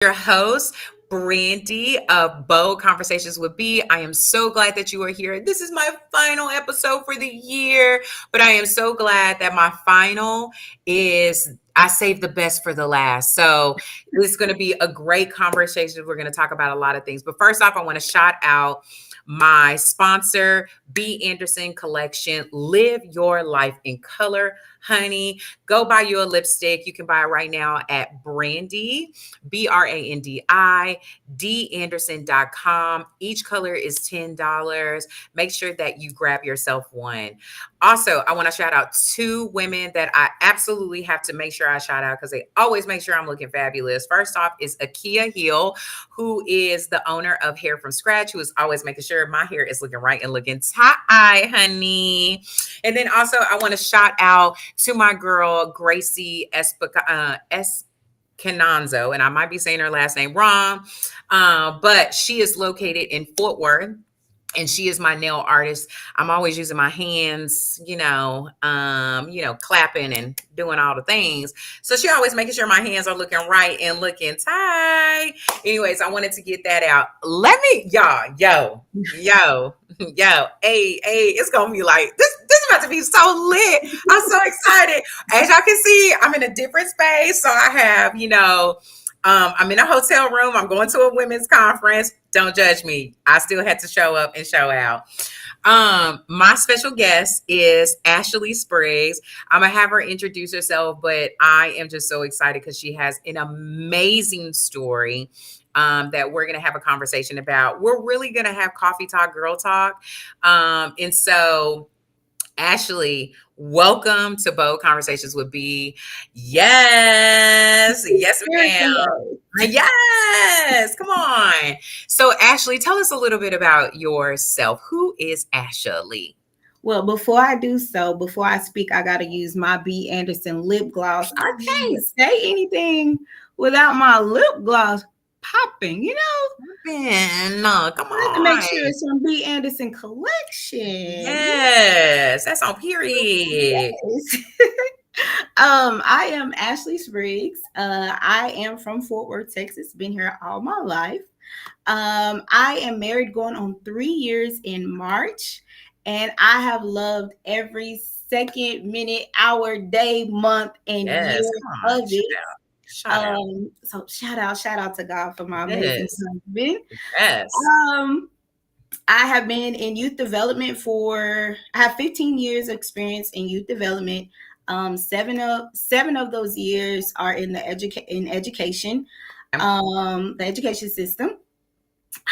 your host, Brandy of Bold Conversations with B. I am so glad that you are here. This is my final episode for the year, but I am so glad that my final is I saved the best for the last. So it's going to be a great conversation. We're going to talk about a lot of things. But first off, I want to shout out my sponsor, B. Anderson Collection. Live your life in color, honey. Go buy you a lipstick. You can buy it right now at Brandy. BrandiDAnderson.com. Each color is $10. Make sure that you grab yourself one. Also, I want to shout out two women that I absolutely have to make sure I shout out because they always make sure I'm looking fabulous. First off is Akia Hill, who is the owner of Hair from Scratch, who is always making sure my hair is looking right and looking tie, honey. And then also, I want to shout out to my girl, Gracie Canonzo, and I might be saying her last name wrong, but she is located in Fort Worth. And she is my nail artist. I'm always using my hands, clapping and doing all the things. So she always making sure my hands are looking right and looking tight. Anyways, I wanted to get that out. Let me, yo, hey, it's gonna be like this. This is about to be so lit. I'm so excited. As y'all can see, I'm in a different space. So I have, I'm in a hotel room. I'm going to a women's conference. Don't judge me. I still had to show up and show out. My special guest is Ashley Spriggs. I'm gonna have her introduce herself, but I am just so excited because she has an amazing story that we're gonna have a conversation about. We're really gonna have coffee talk, girl talk, and so. Ashley, welcome to Bold Conversations with B. Yes, ma'am. Yes, come on. So, Ashley, tell us a little bit about yourself. Who is Ashley? Well, before I do so, before I speak, I got to use my B. Anderson lip gloss. I can't say anything without my lip gloss popping, No, come I have to make sure on. it's from B. Anderson collection. Yes, that's on period. Yes. I am Ashley Spriggs. I am from Fort Worth, Texas. Been here all my life. I am married going on 3 years in March, and I have loved every second, minute, hour, day, month, and year Yes, come on. of it. Shout out. So shout out to God for my amazing Yes, husband. yes. Um, I have been in youth development I have 15 years experience in youth development. Seven of those years are in education, the education system.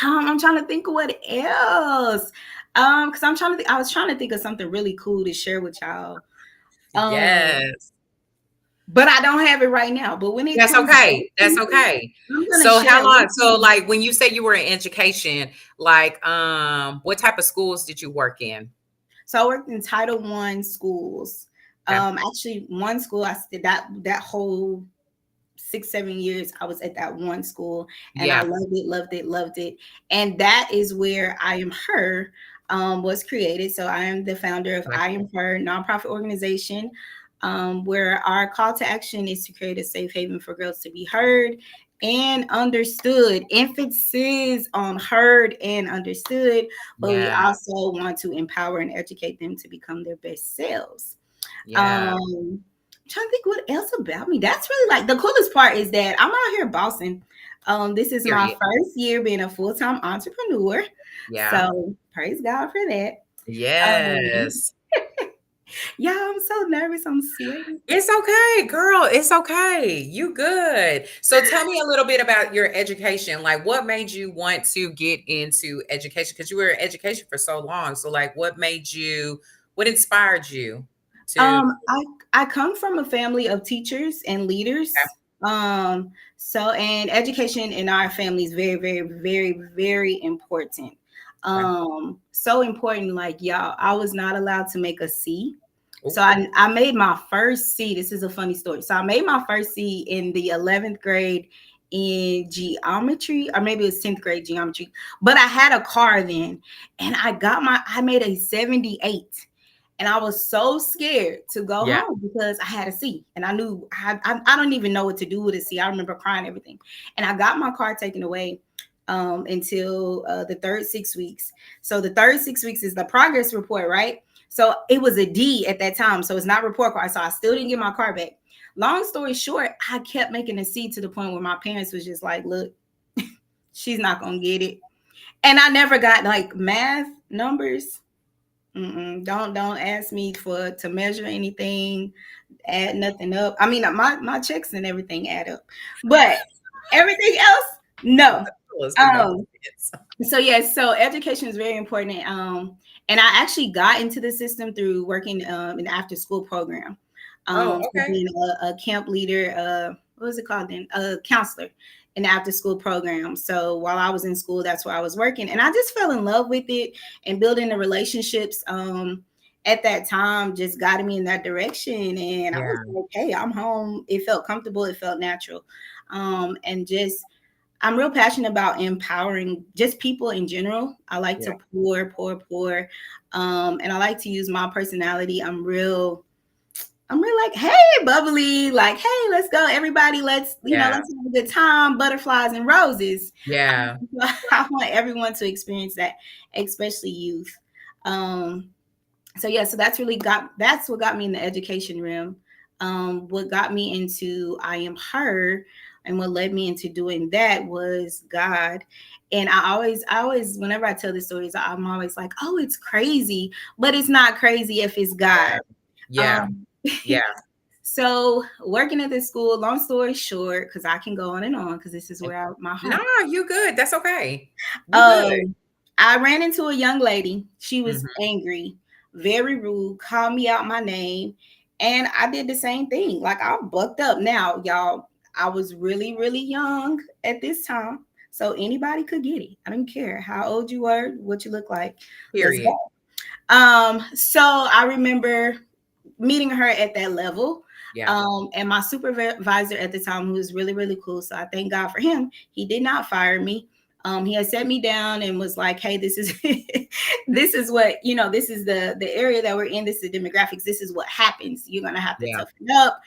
I'm trying to think of what else. Because I was trying to think of something really cool to share with y'all. Yes. But I don't have it right now. But when it That's comes, okay. That's okay. I'm gonna So share how it long? with So you. like when you say you were in education, like what type of schools did you work in? So I worked in Title I schools. Okay. Actually, one school I did that whole 6 7 years I was at that one school, and I Yeah. loved it. And that is where IamHER was created. So I am the founder of Okay. IamHER nonprofit organization, where our call to action is to create a safe haven for girls to be heard and understood. Emphasis on heard and understood, but we Yeah. also want to empower and educate them to become their best selves. Yeah. I'm trying to think what else about me. That's really like the coolest part is that I'm out here bossing. This is my Period. first year being a full-time entrepreneur. Yeah. So praise God for that. Um, Yes. yeah, I'm so nervous. I'm sweating. It's okay, girl. It's okay. You good. So tell me a little bit about your education. Like what made you want to get into education? Because you were in education for so long. So like what inspired you to I come from a family of teachers and leaders. And education in our family is very, very, very, very important. okay. So important, like y'all, I was not allowed to make a C. So Ooh, I made my first C. This is a funny story. So I made my first C in the 11th grade in geometry, or maybe it was 10th grade geometry. But I had a car then, and I made a 78. And I was so scared to go Yeah. home because I had a C, and I knew I don't even know what to do with a C. I remember crying everything, and I got my car taken away until the third 6 weeks. So the third 6 weeks is the progress report, right? So it was a D at that time, so it's not report card. So I still didn't get my car back. Long story short, I kept making a C to the point where my parents was just like, "Look, she's not gonna get it," and I never got like math numbers. Don't ask me for to measure anything, add nothing up. I mean, my checks and everything add up, but everything else, no. Let's do no Um, sense. so yes, so education is very important. And I actually got into the system through working in the after school program. Oh, So okay. being a camp leader, what was it called then? A counselor in the after school program. So while I was in school, that's where I was working, and I just fell in love with it, and building the relationships. At that time just guided me in that direction, and I was Yeah. like, hey, I'm home. It felt comfortable, it felt natural. And just I'm real passionate about empowering just people in general. I like Yeah. to pour. And I like to use my personality. I'm real like, hey, bubbly, like, hey, let's go, everybody. Yeah. Let's have a good time, butterflies and roses. Yeah. I want everyone to experience that, especially youth. Um, so yeah, so that's what got me in the education realm. What got me into I Am Her, and what led me into doing that was God. And I always, whenever I tell the stories, I'm always like, oh, it's crazy, but it's not crazy if it's God. Yeah. Yeah. Um, Yeah. so working at this school, long story short, because I can go on and on, because this is And- where my No, heart. you good. That's okay. You good. Um, I ran into a young lady. She was Hmm. angry, very rude, called me out my name, and I did the same thing. Like, I bucked up. Now, y'all, I was really, really young at this time, so anybody could get it. I don't care how old you were, what you look like. Let's Period. go. So I remember meeting her at that level. Yeah. And my supervisor at the time, who was really, really cool. So I thank God for him. He did not fire me. He had set me down and was like, hey, this is this is what, this is the area that we're in, this is the demographics, this is what happens. You're gonna have to Yeah. toughen up,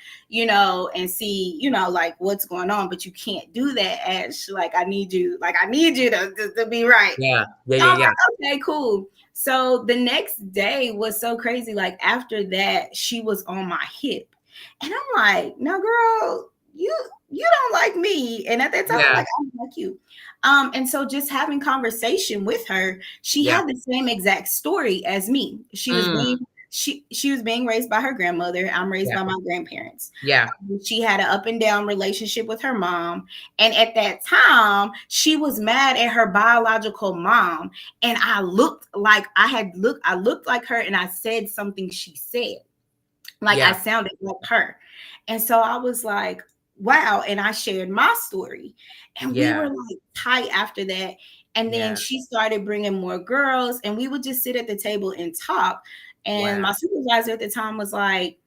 and see, like what's going on, but you can't do that, Ash. Like, I need you to be right. Yeah. Yeah. So Yeah. I'm Yeah. like, okay, cool. So the next day was so crazy. Like, after that, she was on my hip. And I'm like, no, girl, you don't like me. And at that time, I'm Yeah. like, I don't like you. And so just having conversation with her, she Yeah. had the same exact story as me. Mm. She was being raised by her grandmother. I'm raised Yeah. by my grandparents. Yeah. She had an up and down relationship with her mom. And at that time, she was mad at her biological mom. And I looked like her, and I said something she said. Like, I Yeah. sounded like her. And so I was like, wow. And I shared my story. And we were Yeah. like tight after that. And then Yeah. she started bringing more girls, and we would just sit at the table and talk. And Wow. my supervisor at the time was like,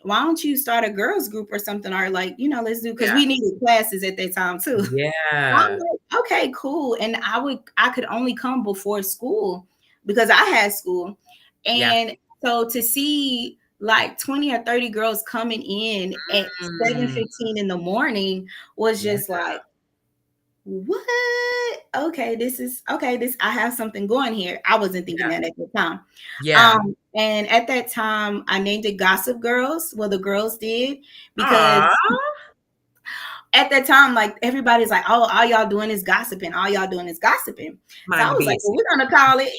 why don't you start a girls group or something? Or like, let's do, because Yeah. we needed classes at that time too. I'm Yeah. like, okay, cool. And I could only come before school because I had school. Yeah. And so to see like 20 or 30 girls coming in at Mm. 7:15 in the morning was Yeah. just like, what? Okay, I have something going here. I wasn't thinking Yeah. that at the time. Yeah. And at that time I named it Gossip Girls. Well, the girls did, because Aw. at that time, like, everybody's like, oh, all y'all doing is gossiping. All y'all doing is gossiping. So Mind I your was like, well, business. we're gonna call it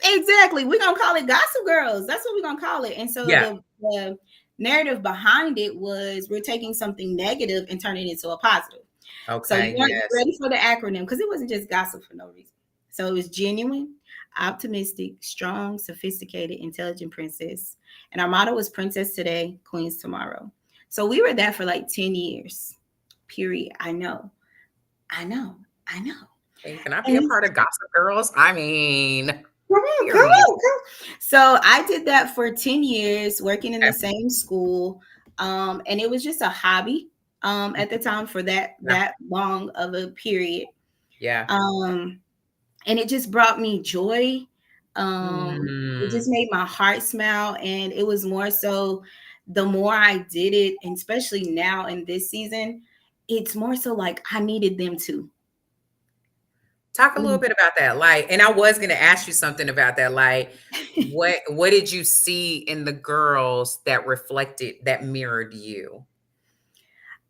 exactly. We're gonna call it Gossip Girls. That's what we're gonna call it. And so Yeah. the narrative behind it was, we're taking something negative and turning it into a positive. So you Okay. weren't Yes. ready for the acronym, because it wasn't just gossip for no reason. So it was genuine, optimistic, strong, sophisticated, intelligent princess. And our motto was Princess Today, Queens Tomorrow. So we were there for like 10 years. Period. I know. I know. I know. Hey, can I be a And part of Gossip Girls? I mean, come on, come period. on, come. So I did that for 10 years, working in the Okay. same school. And it was just a hobby at the time for that Yeah. that long of a period. Yeah. Um, and it just brought me joy. It Mm. just made my heart smile. And it was more so the more I did it, and especially now in this season, it's more so like I needed them to. Talk a little bit about that. Like, and I was gonna ask you something about that. Like, what did you see in the girls that reflected that mirrored you?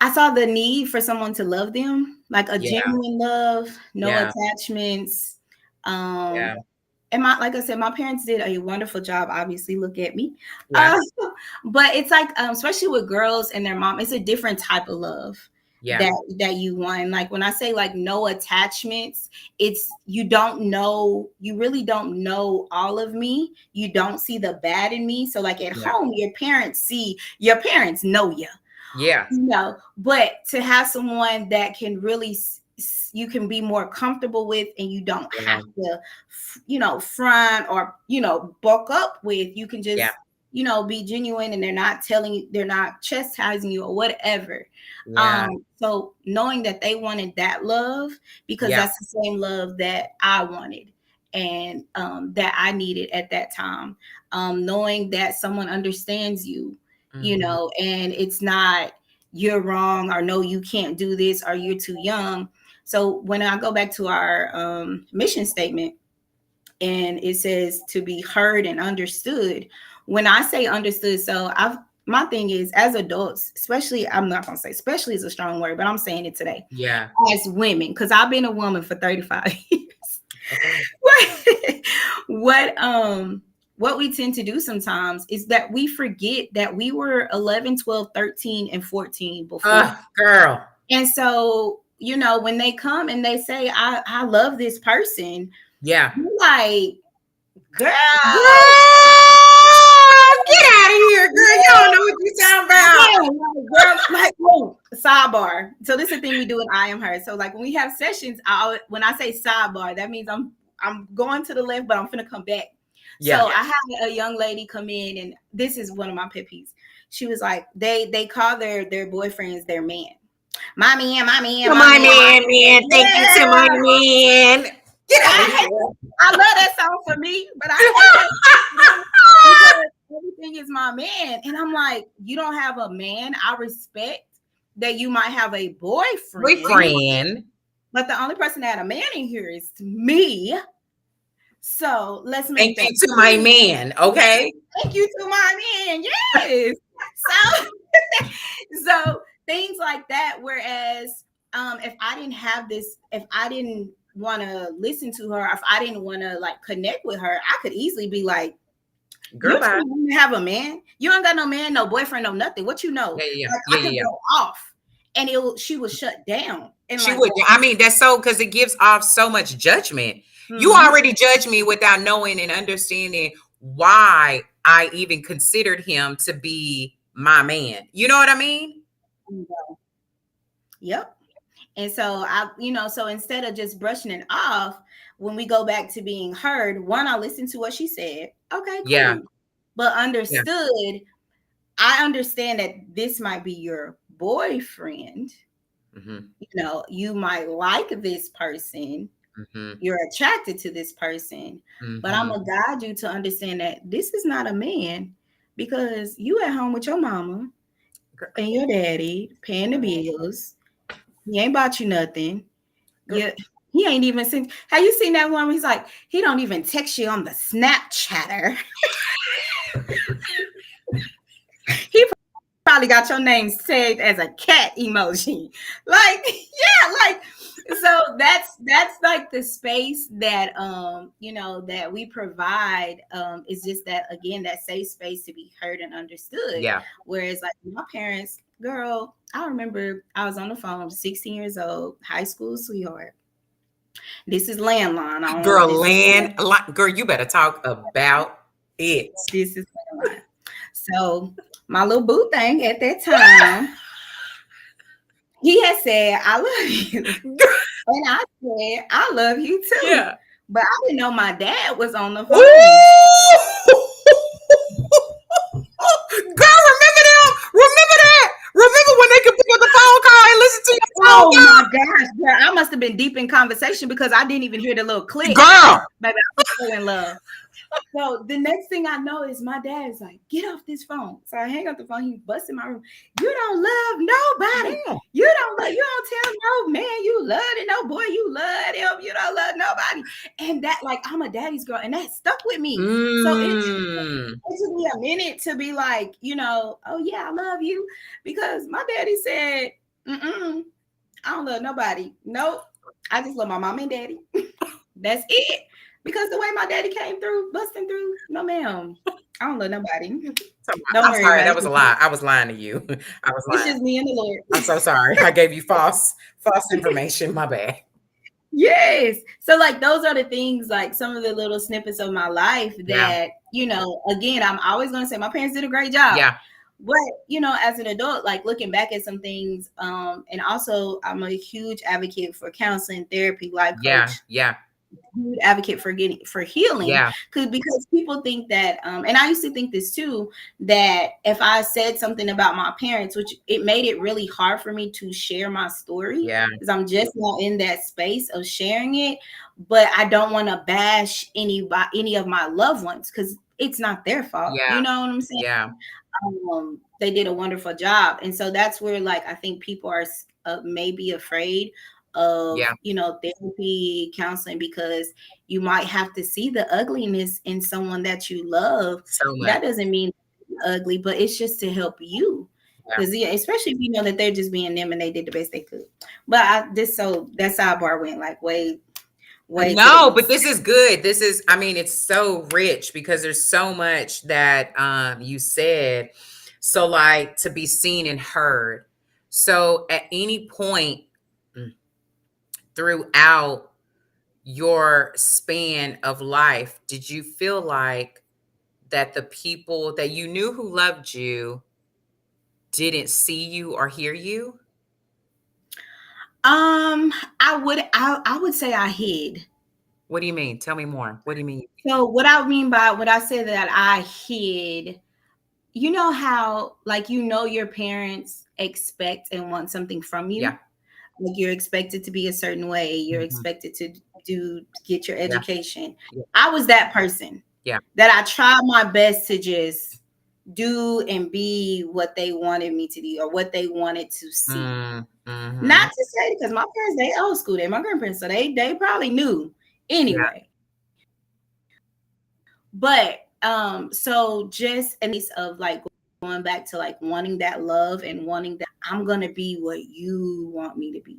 I saw the need for someone to love them, like a Yeah, genuine love, no yeah, attachments. yeah, And my, like I said, my parents did a wonderful job. Obviously, look at me. yeah, Uh, but it's like, especially with girls and their mom, it's a different type of love yeah, that you want. Like when I say like no attachments, it's you don't know, you really don't know all of me. You don't see the bad in me. So like at yeah, home, your parents know you. yeah, No, but to have someone that can really you can be more comfortable with, and you don't yeah, have to front or bulk up with. You can yeah, just be genuine, and they're not telling you, they're not chastising you or whatever. yeah, So knowing that they wanted that love, because yeah. that's the same love that I wanted, and that I needed at that time. Knowing that someone understands you, Mhm. and it's not you're wrong, or no, you can't do this, or you're too young. So when I go back to our mission statement, and it says to be heard and understood, when I say understood, so my thing is, as adults, especially, I'm not going to say especially is a strong word, but I'm saying it today, Yeah. as women, because I've been a woman for 35 years. Okay. what what we tend to do sometimes is that we forget that we were 11, 12, 13, and 14 before. Girl. And so, when they come and they say, I love this person, Yeah. you're like, girl, Girl, get out of here, girl. You don't know what you talking about. yeah, girl, like, whoa, sidebar. So this is the thing we do in IamHER. So like when we have sessions, when I say sidebar, that means I'm going to the left, but I'm finna come back. Yeah. So I had a young lady come in, and this is one of my pet peeves. She was like, they call their boyfriends their man. My man, my man, To my my man, my man, man. man. Thank you to my man. Get out of I hate here. I love that song for me, but I hate that because everything is my man. And I'm like, you don't have a man. I respect that you might have a boyfriend, Boyfriend. but the only person that had a man in here is me. So let's make Thank that you to my clear. man. Okay. Thank you to my man. Yes. So so things like that. Whereas if I didn't have this, if I didn't want to listen to her, if I didn't want to like connect with her, I could easily be like, Girl, you bye. don't have a man, you ain't got no man, no boyfriend, no nothing, what you know. Yeah, yeah, Like yeah, I yeah, could yeah. go off, and she was shut down and She like, would. I mean, that's so because it gives off so much judgment. You mm-hmm. already judged me without knowing and understanding why I even considered him to be my man. You know what I mean? Yep. And so so instead of just brushing it off, when we go back to being heard, one, I listened to what she said. Okay, Yeah. cool. But Yeah. understood, I understand that this might be your boyfriend. Mm-hmm. You might like this person. Mm-hmm. You're attracted to this person. But I'm Mm-hmm. going to guide you to understand that this is not a man, because you at home with your mama and your daddy paying the bills. He ain't bought you nothing. Yeah, he ain't even seen. Have you seen that one? He's like, he don't even text you on the Snapchatter. He probably got your name saved as a cat emoji. Like, yeah, like, so that's like the space that that we provide. Is just that, again, that safe space to be heard and understood. Yeah. Whereas like my parents, girl, I remember I was on the phone, 16 years old, high school sweetheart. This is landline. I don't know what Girl, this is. girl, you better talk about it. This is landline. So my little boo thing at that time, he had said, I love you. And I said, I love you too. Yeah. But I didn't know my dad was on the phone. Ooh! Girl, remember them? Remember that? Remember when they could pick up the phone call and listen to your Oh my gosh, girl, I must have been deep in conversation because I didn't even hear the little click. Girl. Baby, I was so in love. So the next thing I know is my dad is like, get off this phone. So I hang up the phone. He busts in my room. You don't love nobody. Yeah. You don't tell no man you love it. No boy, you love him. You don't love nobody. And that, like, I'm a daddy's girl, and that stuck with me. So it took me a minute to be like, oh yeah, I love you. Because my daddy said, I don't love nobody. Nope. I just love my mom and daddy. That's it. Because the way my daddy came through, busting through, no ma'am. I don't love nobody. I'm sorry, that was a lie. I was lying to you. I was lying. It's just me and the Lord. I'm so sorry. I gave you false information. My bad. Yes. So like those are the things, like some of the little snippets of my life that, again, I'm always going to say my parents did a great job. Yeah. But, as an adult, like looking back at some things, and also I'm a huge advocate for counseling, therapy, life coach. Yeah. Huge advocate for healing. Yeah. Because people think that, and I used to think this too, that if I said something about my parents, which it made it really hard for me to share my story. Yeah. Because I'm just not in that space of sharing it. But I don't want to bash any of my loved ones because it's not their fault. Yeah. You know what I'm saying? Yeah. They did a wonderful job. And so that's where, like, I think people are maybe afraid of, therapy, counseling, because you might have to see the ugliness in someone that you love. So much. That doesn't mean ugly, but it's just to help you. Because especially if you know that they're just being them and they did the best they could. But that sidebar went like way. No, but this is good. It's so rich because there's so much that you said. So like to be seen and heard. So at any point throughout your span of life, did you feel like that the people that you knew who loved you didn't see you or hear you? I would say I hid. What do you mean? Tell me more. What do you mean? So what I mean by what I said that I hid, you know how, like, your parents expect and want something from you. Yeah. Like you're expected to be a certain way. You're expected to get your education. Yeah. I was that person. Yeah. That I tried my best to just do and be what they wanted me to do or what they wanted to see. Not to say, because my parents, they old school, they my grandparents, so they probably knew anyway. But so just in case of like going back to like wanting that love and wanting that I'm gonna be what you want me to be.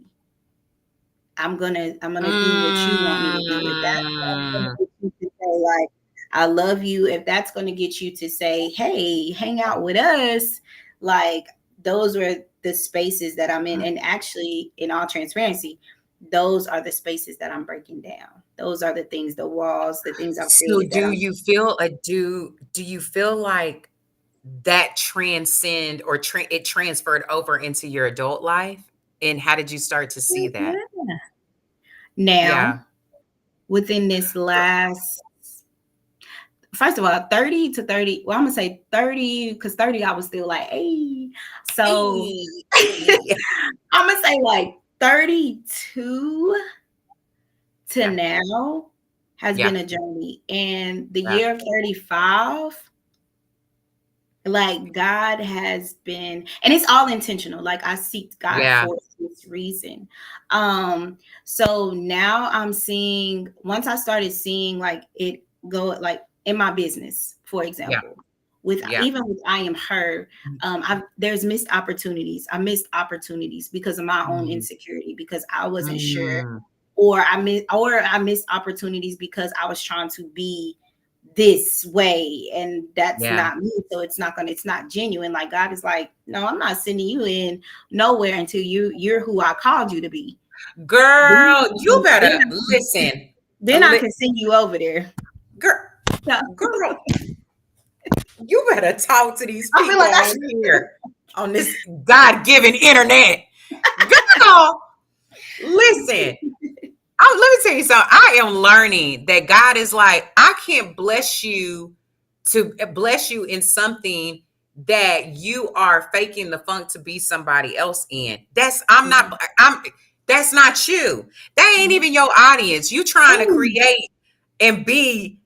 I'm gonna do what you want me to do. If that's gonna get you to say like I love you, if that's gonna get you to say, hey, hang out with us, like those were the spaces that I'm in. And actually, in all transparency, those are the spaces that I'm breaking down. Those are the things, the walls, the things I've created. So do you feel like that transcend or it transferred over into your adult life? And how did you start to see that? Now, within this last, first of all, 30 to 30, well, I'm going to say 30, because 30, I was still like, hey. So I'm going to say like 32 to now has been a journey. And the year of 35, like God has been, and it's all intentional. Like I seek God for this reason. So now I'm seeing, once I started seeing like it go like in my business, for example, even with IamHER, there's missed opportunities. I missed opportunities because of my own insecurity, because I wasn't sure, or I missed opportunities because I was trying to be this way, and that's not me. So it's not genuine. Like God is like, no, I'm not sending you in nowhere until you're who I called you to be. Girl, you better listen. Then I can send you over there. Girl, you better talk to these people on here on this God-given internet. Girl, listen. Let me tell you something. I am learning that God is like, I can't bless you in something that you are faking the funk to be somebody else in. Mhm. That's not you. That ain't Mhm. even your audience. You trying to Ooh. create and be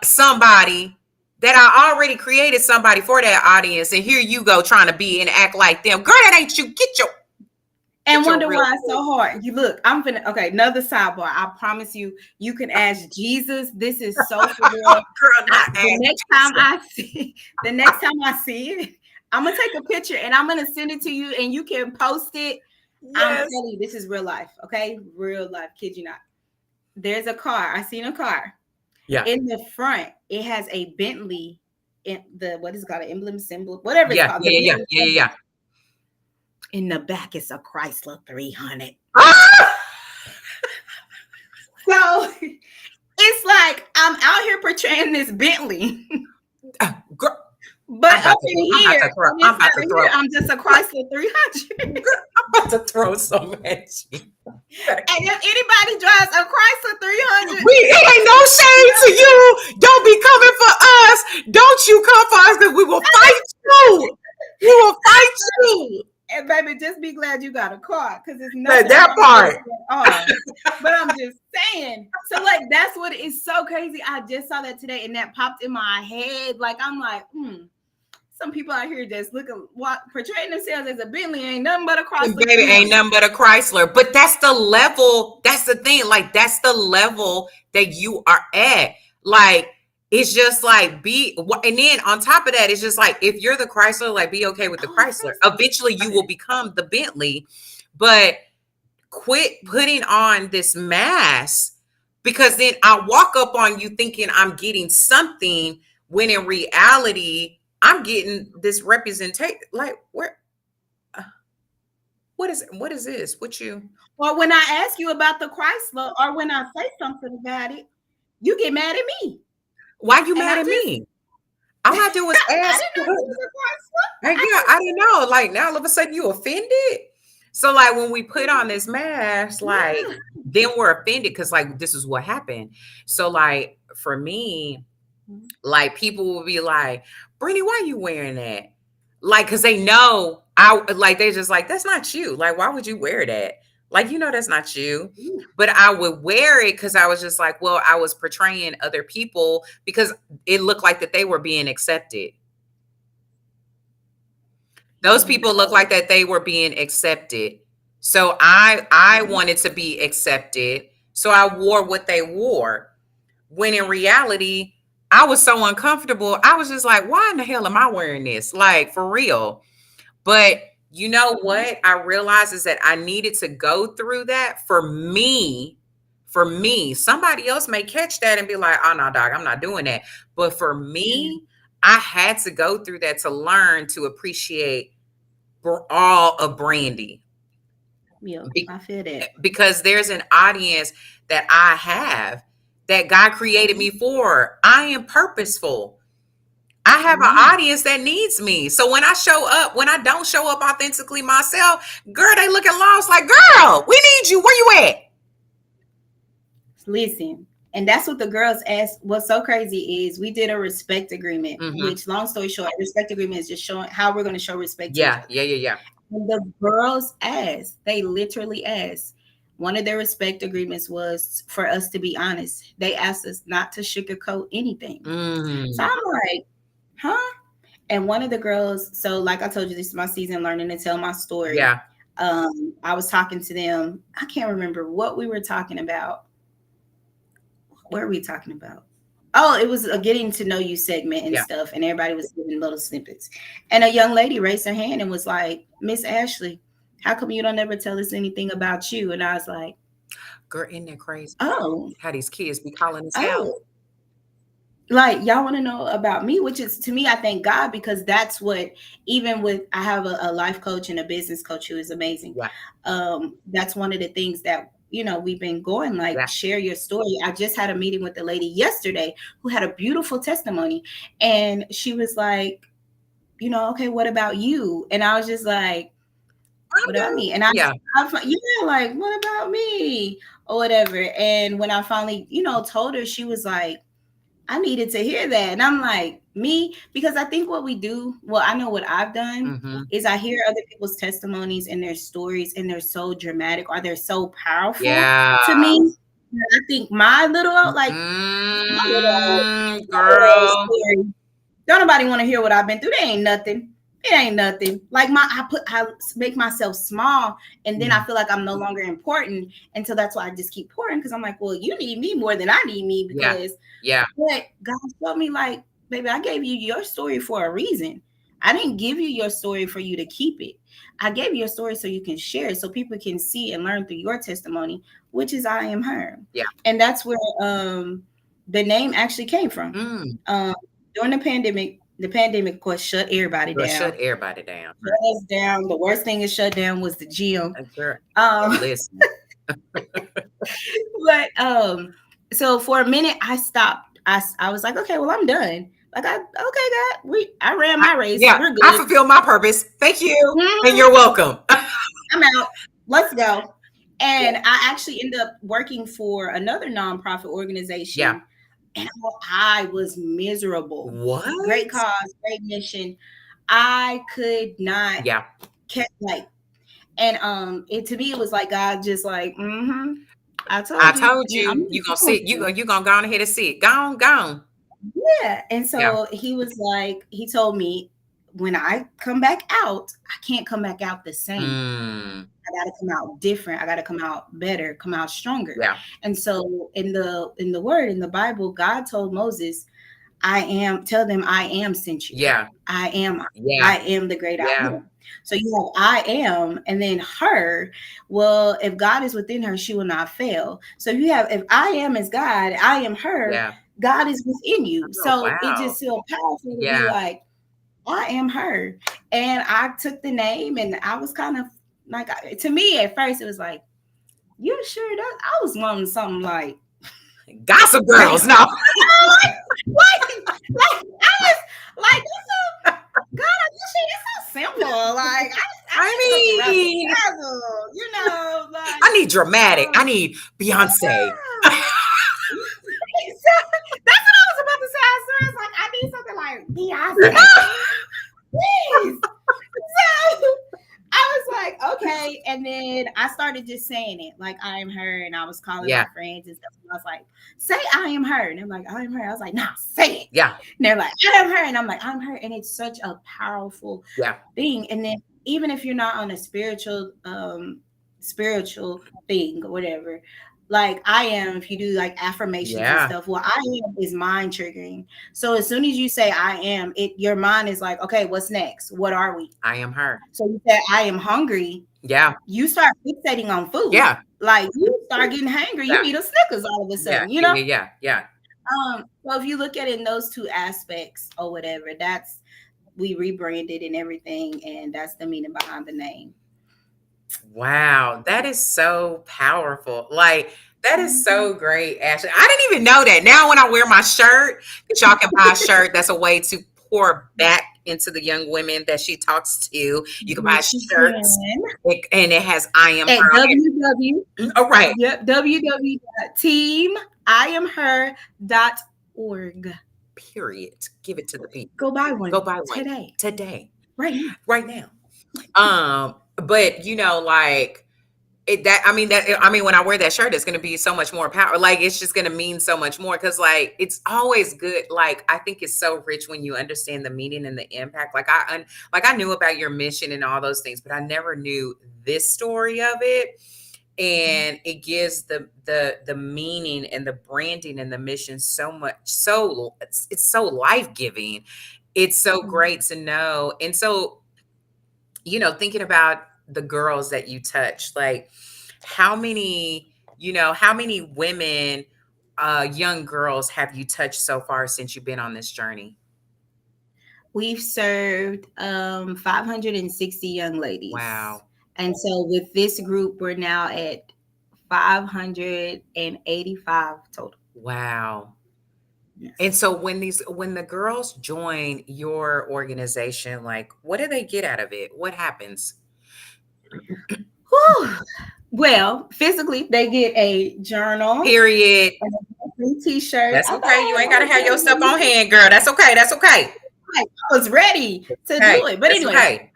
somebody that I already created somebody for that audience, and here you go trying to be and act like them. Girl, that ain't you. And Get your wonder real why it's so hard. You look, I'm finna okay, another sidebar. I promise you, you can ask Jesus. This is so for real. girl, not The ass. next time I see the next time I see it, I'm gonna take a picture and I'm gonna send it to you and you can post it. I'm Yes. telling you, this is real life, okay? Real life, kid you not. There's a car. I seen a car. Yeah. In the front, it has a Bentley in the what is it called, an emblem symbol, whatever it's Yeah. called, Yeah. the Yeah. Bentley Yeah. Yeah. symbol. Yeah. In the back, it's a Chrysler 300. Ah! So it's like I'm out here portraying this Bentley, Girl, but up in I'm about here, to throw. on the I'm inside about to of throw. here, I'm just a Chrysler 300. Girl, I'm about to throw some at you. And if anybody drives a Chrysler 300, It ain't no shame to you. Don't be coming for us. Don't you come for us because we will fight you. We will fight you. and baby, just be glad you got a car because there's But nothing that wrong with part. a car. But I'm just saying. So, like, that's what is so crazy. I just saw that today and that popped in my head. Like, I'm like, some people out here just looking, portraying themselves as a Bentley ain't nothing but a Chrysler Baby, ain't 300. nothing but a Chrysler. But that's the level. That's the thing. Like, that's the level that you are at. Like, it's just like and then on top of that, it's just like if you're the Chrysler, like be okay with the Oh, it Chrysler. says Eventually you will become the Bentley, but quit putting on this mask because then I walk up on you thinking I'm getting something when in reality I'm getting this representation. Like, where what is this? What you Or when I ask you about the Chrysler, or when I say something about it, you get mad at me. why you And mad I at just, me? All I do is I ask. didn't know it was a Like, Chrysler. yeah, I didn't know. Like now all of a sudden you offended. So like when we put on this mask, like Yeah. then we're offended because like this is what happened. So like for me, like people will be like, Brittany, why are you wearing that? Like, cause they know they just like, that's not you. Like, why would you wear that? Like, that's not you. But I would wear it because I was just like, well, I was portraying other people because it looked like that they were being accepted. Those Yeah. people look like that they were being accepted. So I wanted to be accepted. So I wore what they wore. When in reality, I was so uncomfortable. I was just like, why in the hell am I wearing this? Like for real. But you know what? I realized is that I needed to go through that for me. For me, somebody else may catch that and be like, oh no, dog, I'm not doing that. But for me, I had to go through that to learn to appreciate all of Brandy Yeah, Be- I feel that. because there's an audience that I have that God created me for. I am purposeful. I have an Amen. audience that needs me. So when I show up, when I don't show up authentically myself, girl, they looking lost like, girl, we need you. Where you at? Listen, and that's what the girls asked. What's so crazy is we did a respect agreement, Mm-hmm. which, long story short, a respect agreement is just showing how we're going to show respect to each Yeah, other. yeah, yeah, yeah. And the girls asked, they literally asked, one of their respect agreements was for us to be honest. They asked us not to sugarcoat anything. So Mm, I'm like, huh? And one of the girls, so like I told you, this is my season learning to tell my story. yeah, I was talking to them. I can't remember what we were talking about. What are we talking about? Oh, it was a getting to know you segment and yeah. stuff, and everybody was giving little snippets. And a young lady raised her hand and was like, Miss Ashley, how come you don't ever tell us anything about you? And I was like, Girl, isn't that crazy? oh, How these kids be calling us out. oh, like y'all want to know about me, which is, to me, I thank God, because that's what, even with, I have a life coach and a business coach who is amazing. Yeah, That's one of the things that, we've been going, like, yeah. share your story. I just had a meeting with a lady yesterday who had a beautiful testimony, and she was like, okay, what about you? And I was just like, I'm what about good. me? And Yeah. like, what about me, or whatever. And when I finally, told her, she was like, I needed to hear that. And I'm like, me, because I think what we do, well, I know what I've done Mm-hmm. is I hear other people's testimonies and their stories, and they're so dramatic or they're so powerful Yeah. to me. And I think my little, like, my little Girl. story, don't nobody want to hear what I've been through. They ain't nothing. It ain't nothing. Like I make myself small, and then I feel like I'm no longer important. And so that's why I just keep pouring, because I'm like, well, you need me more than I need me, Yeah. because Yeah. what God told me, like, baby, I gave you your story for a reason. I didn't give you your story for you to keep it. I gave you your story so you can share it, so people can see and learn through your testimony, which is I am her. Yeah. And that's where the name actually came from. Mm. During the pandemic, of course, shut everybody Girl, shut down. everybody down. Shut us down. The worst thing is shut down was the gym. Girl, Um, listen. but so for a minute I stopped. I was like, okay, well, I'm done. Like, okay, God, I ran my race. Yeah, We're I good. fulfill my purpose. Thank you. And Mhm. you're welcome. I'm out. Let's go. And I actually ended up working for another nonprofit Yeah. organization, and I was miserable. What? Great cause, great mission. I could not Yeah. like, and it to me it was like God just like, I I told you, told I'm you, you gonna sit, you. you gonna go on ahead and sit. Go on, go on. Yeah. And Yeah. so he was like, he told me, when I come back out, I can't come back out the same. Mm. I got to come out different. I got to come out better, come out stronger. Yeah. And so in the word, in the Bible, God told Moses, tell them I am sent you. Yeah. I am Yeah. the great I Yeah. am. So you have I am, and then her. Well, if God is within her, she will not fail. So you have, if I am is God, I am her, Yeah. God is within you. Oh, So it wow. just feels powerful to be Yeah. like, I am her. And I took the name, and I was kind of like, to me at first, it was like, you sure that I was wanting something like, Gossip girls. bam. No. Like I was like, God, this shit is so simple. Like I I need something razzle mean, dazzle, like, I need dramatic. I need Beyonce. yeah. So, that's what I was about to say. I swear, it's like, I need something like Beyonce, please. So I was like, okay. And then I started just saying it, like, I am her. And I was calling Yeah. my friends and stuff. And I was like, say I am her. And I'm like, I am her. I was like, nah, say it. Yeah. And they're like, I am her. And I'm like, I'm her. And it's such a powerful Yeah. thing. And then even if you're not on a spiritual thing or whatever, like I am, if you do like affirmations and Yeah. stuff, well, I am is mind triggering. So as soon as you say I am, your mind is like, okay, what's next? What are we? I am her. So you say I am hungry, Yeah. you start fixating on food. Yeah. Like you start getting hungry, you Yeah. need a Snickers all of a Yeah. sudden, you Yeah. know? Yeah. Yeah. So if you look at it in those two aspects or whatever, that's, we rebranded and everything, and that's the meaning behind the name. Wow, that is so powerful. Like, that is so great, Ashley. I didn't even know that. Now, when I wear my shirt, that y'all can buy a shirt. That's a way to pour back into the young women that she talks to. You can buy shirts, and it has I am at her. www. Oh, right. Yep, www.teamiamher.org. Period. Give it to the people. Go buy one. Go buy one today. today. Right now. Right now. But like when I wear that shirt, it's going to be so much more power. Like, it's just going to mean so much more, because like, it's always good. Like, I think it's so rich when you understand the meaning and the impact. Like I knew about your mission and all those things, but I never knew this story of it. And it gives the meaning and the branding and the mission so much. So it's so life-giving. It's so great to know. And so, thinking about the girls that you touch, like how many women, young girls have you touched so far since you've been on this journey? We've served 560 young ladies. Wow. And so with this group, we're now at 585 total. Wow. Yes. And so when the girls join your organization, like, what do they get out of it? What happens? Well, physically, they get a journal. Period. free t-shirt. That's I thought okay. I You had ain't my gotta have hotel your stuff on room. hand, girl. That's okay. That's okay. Like, I was ready to Hey, do it. But that's anyways, okay.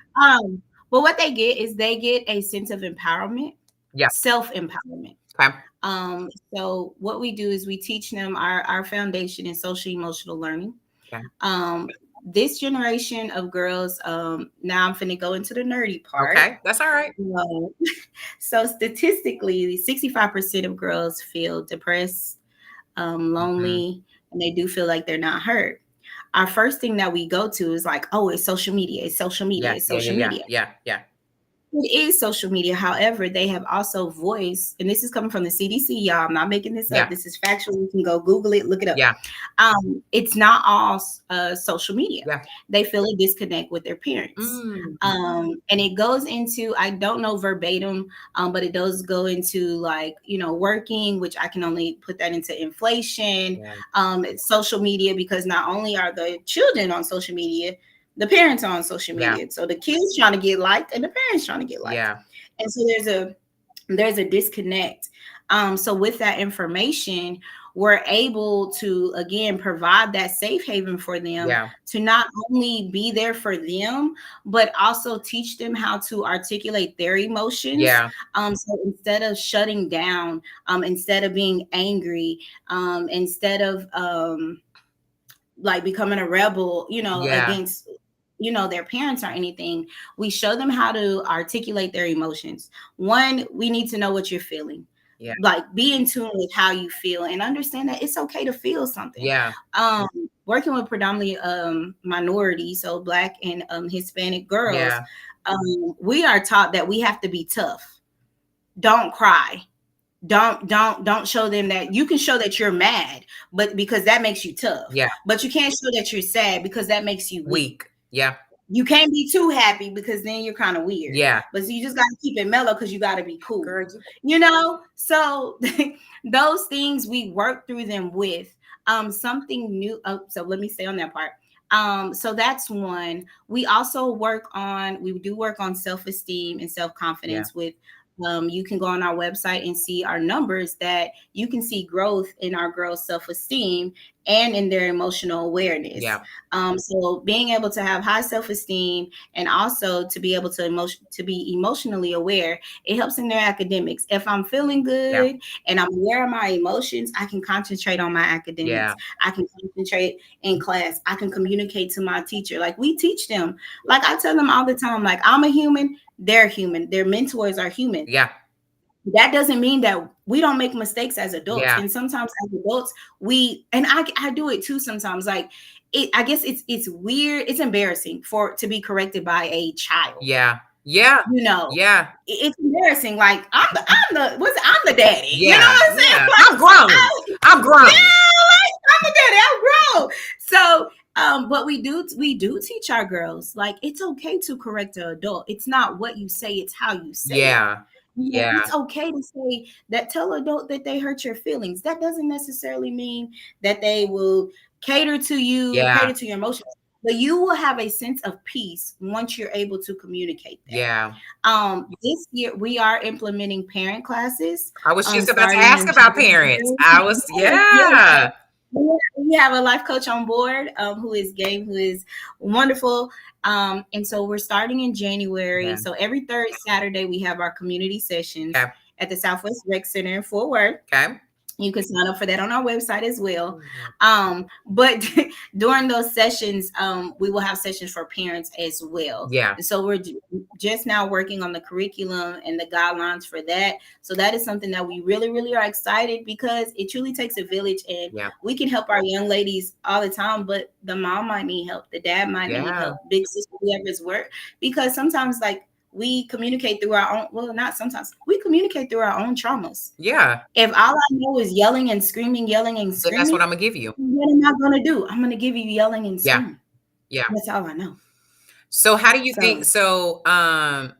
but what they get is they get a sense of empowerment, Yeah. self-empowerment. Okay. So what we do is we teach them our foundation in social emotional learning. Okay. Um, this generation of girls, now I'm finna go into the nerdy part. Okay. That's all right. Um, so statistically, 65% of girls feel depressed, Mhm. lonely, and they do feel like they're not heard. Our first thing that we go to is like, oh, it's social media, it's social media, Yeah. it's Yeah. Yeah. social Yeah. media. Yeah. Yeah. It is social media. However, they have also voiced, and this is coming from the CDC, y'all. I'm not making this up. Yeah. This is factual. You can go Google it, look it up. Yeah. It's not all social media. Yeah. They feel a disconnect with their parents. Mm. And it goes into, I don't know verbatim, but it does go into like, working, which I can only put that into inflation, Yeah. social media, because not only are the children on social media, the parents are on social Yeah. media. So the kids trying to get liked and the parents trying to get liked. Yeah. And so there's a disconnect. So with that information, we're able to again provide that safe haven for them Yeah. to not only be there for them, but also teach them how to articulate their emotions. Yeah. So instead of shutting down, instead of being angry, instead of like becoming a rebel, Yeah. against their parents or anything, we show them how to articulate their emotions. One, we need to know what you're feeling. Yeah. Like, be in tune with how you feel and understand that it's okay to feel something. Yeah. Working with predominantly minorities, so Black and Hispanic girls, Yeah. we are taught that we have to be tough. Don't cry. Don't show them that. You can show that you're mad, but because that makes you tough. Yeah. But you can't show that you're sad because that makes you weak. Weak. Yeah. You can't be too happy because then you're kind of weird. Yeah. But so you just got to keep it mellow because you got to be cool. Girl, So those things we work through them with something new. So let me stay on that part. So that's one. We do work on self-esteem and yeah. self-confidence with you can go on our website and see our numbers, that you can see growth in our girls' self-esteem and in their emotional awareness. Yeah. So being able to have high self-esteem and also to be able to be emotionally aware, it helps in their academics. If I'm feeling good and I'm aware of my emotions, I can concentrate on my academics. Yeah. I can concentrate in class. I can communicate to my teacher. Like, we teach them. Like, I tell them all the time, like, I'm a human, they're human. Their mentors are human. Yeah. That doesn't mean that we don't make mistakes as adults. Yeah. And sometimes as adults, I do it too sometimes. Like, I guess it's weird. It's embarrassing to be corrected by a child. Yeah. Yeah. Yeah. It's embarrassing. Like, I'm the daddy. Yeah. You know what I'm saying? Yeah. Like, I'm grown. I'm grown. Yeah, like, I'm the daddy. I'm grown. So but we do teach our girls, like, it's okay to correct an adult. It's not what you say, it's how you say it. Yeah. Yeah. It's okay to say that, tell an adult that they hurt your feelings. That doesn't necessarily mean that they will cater to you, cater to your emotions, but you will have a sense of peace once you're able to communicate that. Yeah. This year we are implementing parent classes. I was just about to ask about parents. Yeah. We have a life coach on board who is wonderful. And so we're starting in January. Yeah. So every third Saturday, we have our community sessions Okay. at the Southwest Rec Center in Fort Worth. Okay. You can sign up for that on our website as well. But during those sessions, we will have sessions for parents as well. Yeah. And so we're just now working on the curriculum and the guidelines for that. So that is something that we really, really are excited, because it truly takes a village, and we can help our young ladies all the time, but the mom might need help. The dad might need help. Big sister, whoever's work, because sometimes, like, we communicate through our own, we communicate through our own traumas. Yeah. If all I know is yelling and screaming, then that's what I'm gonna give you. What am I gonna do? I'm gonna give you yelling and screaming. Yeah. That's all I know. So how do you think, so I'm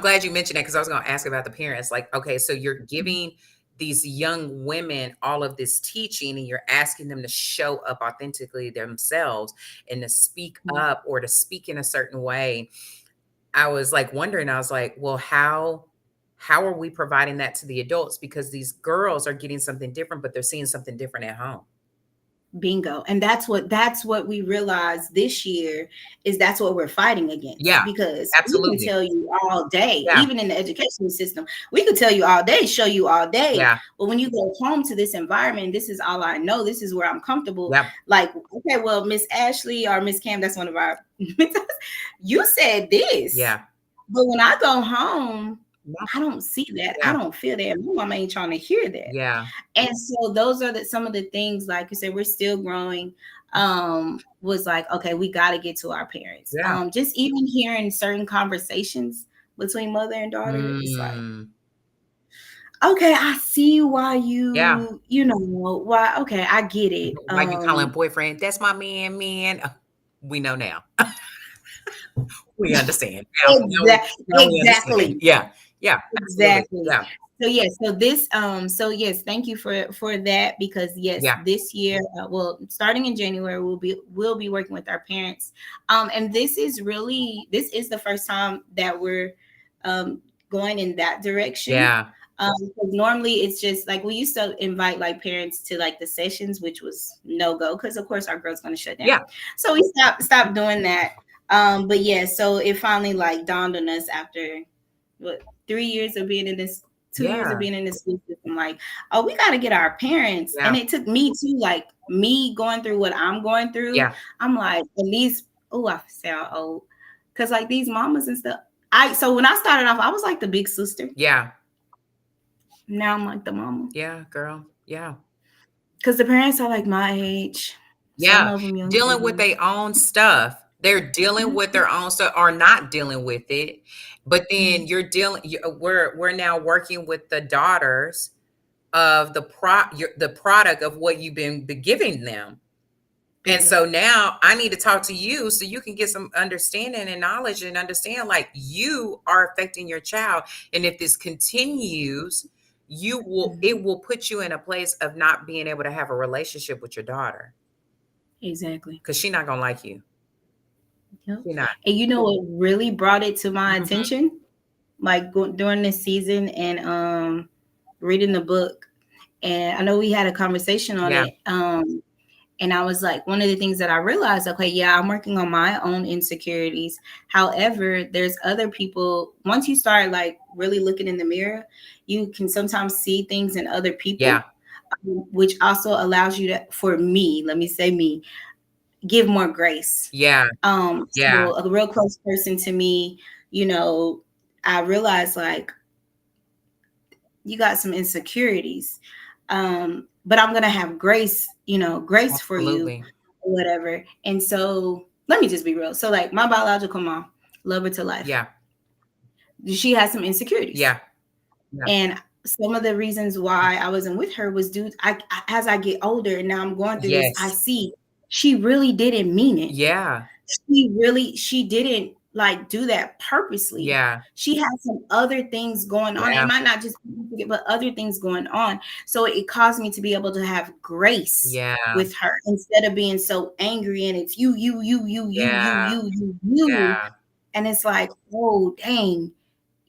glad you mentioned that, because I was gonna ask about the parents. Like, okay, so you're giving these young women all of this teaching, and you're asking them to show up authentically themselves and to speak up or to speak in a certain way. I was like wondering, I was like, well, how how are we providing that to the adults? Because these girls are getting something different, but they're seeing something different at home. Bingo. And that's what we realized this year, is that's what we're fighting against, Yeah, because we can absolutely. tell you all day, Yeah, even in the education system, we could tell you all day, show you all day, yeah, but when you go home to this environment, this is all I know, this is where I'm comfortable. yeah, Like, okay, well, Miss Ashley or Miss Cam, that's one of our mentors, you said this, yeah, but when I go home, yeah, I don't see that, I yeah, don't feel that, my mama ain't trying to hear that. yeah, And so those are some of the things, like you said, we're still growing. Was like, okay, we got to get to our parents. yeah. Just even hearing certain conversations between mother and daughter, it's like, Mm, okay, I see why yeah. you know, why, okay, I get it. Why you calling boyfriend? That's my man, man. We know now. We understand. Now we understand. Exactly. Yeah. Yeah. Absolutely. Exactly. Yeah. So yes, so yes, thank you for that, because yes, Yeah. this year, well, starting in January, we'll be working with our parents. And this is the first time that we're um going in that direction. Yeah. 'Cause normally it's just like we used to invite like parents to like the sessions, which was no go, because of course our girl's going to shut down. Yeah. So we stopped doing that. But yeah, so it finally like dawned on us after what 3 years of being in this 2 years of Yeah. being in this school system, like, oh, we got to get our parents. Yeah. And it took me to, like, me going through what I'm going through, Yeah. I'm like, at least, oh, I sound old, because like these mamas and stuff, so when I started off, I was like the big sister. Yeah. Now I'm like the mama, Yeah, girl. Yeah. because the parents are like my age, some Yeah. of them younger Dealing than with me. their own stuff. They're dealing with their own stuff or not dealing with it. But then Mhm. we're now working with the daughters of the product of what you've been giving them. And Bingo. so now I need to talk to you so you can get some understanding and knowledge and understand, like, you are affecting your child. And if this continues, Mhm. it will put you in a place of not being able to have a relationship with your daughter Exactly. because she's not gonna like you. Yep. She's not. And you know what really brought it to my Mhm. attention, like during this season, and reading the book, and I know we had a conversation on Yeah. it. And I was like, one of the things that I realized, okay, yeah, I'm working on my own insecurities. However, there's other people. Once you start like really looking in the mirror, you can sometimes see things in other Yeah. people, which also allows you to, for me, let me say me, give more grace. Yeah. Yeah. So a real close person to me, you know, I realized like, you got some insecurities, but I'm gonna have grace, grace for you, Absolutely. or whatever. And so let me just be real. So like my biological mom, love her to life, Yeah. she has some insecurities, Yeah. Yeah. and some of the reasons why I wasn't with her was due. As I get older and now I'm going through this, I Yes. see she really didn't mean it. Yeah. She didn't like do that purposely. Yeah. She had some other things going on. It Yeah. might not just be, but other things going on. So it caused me to be able to have grace Yeah. with her instead of being so angry, and it's Yeah. you. Yeah. And it's like, oh dang,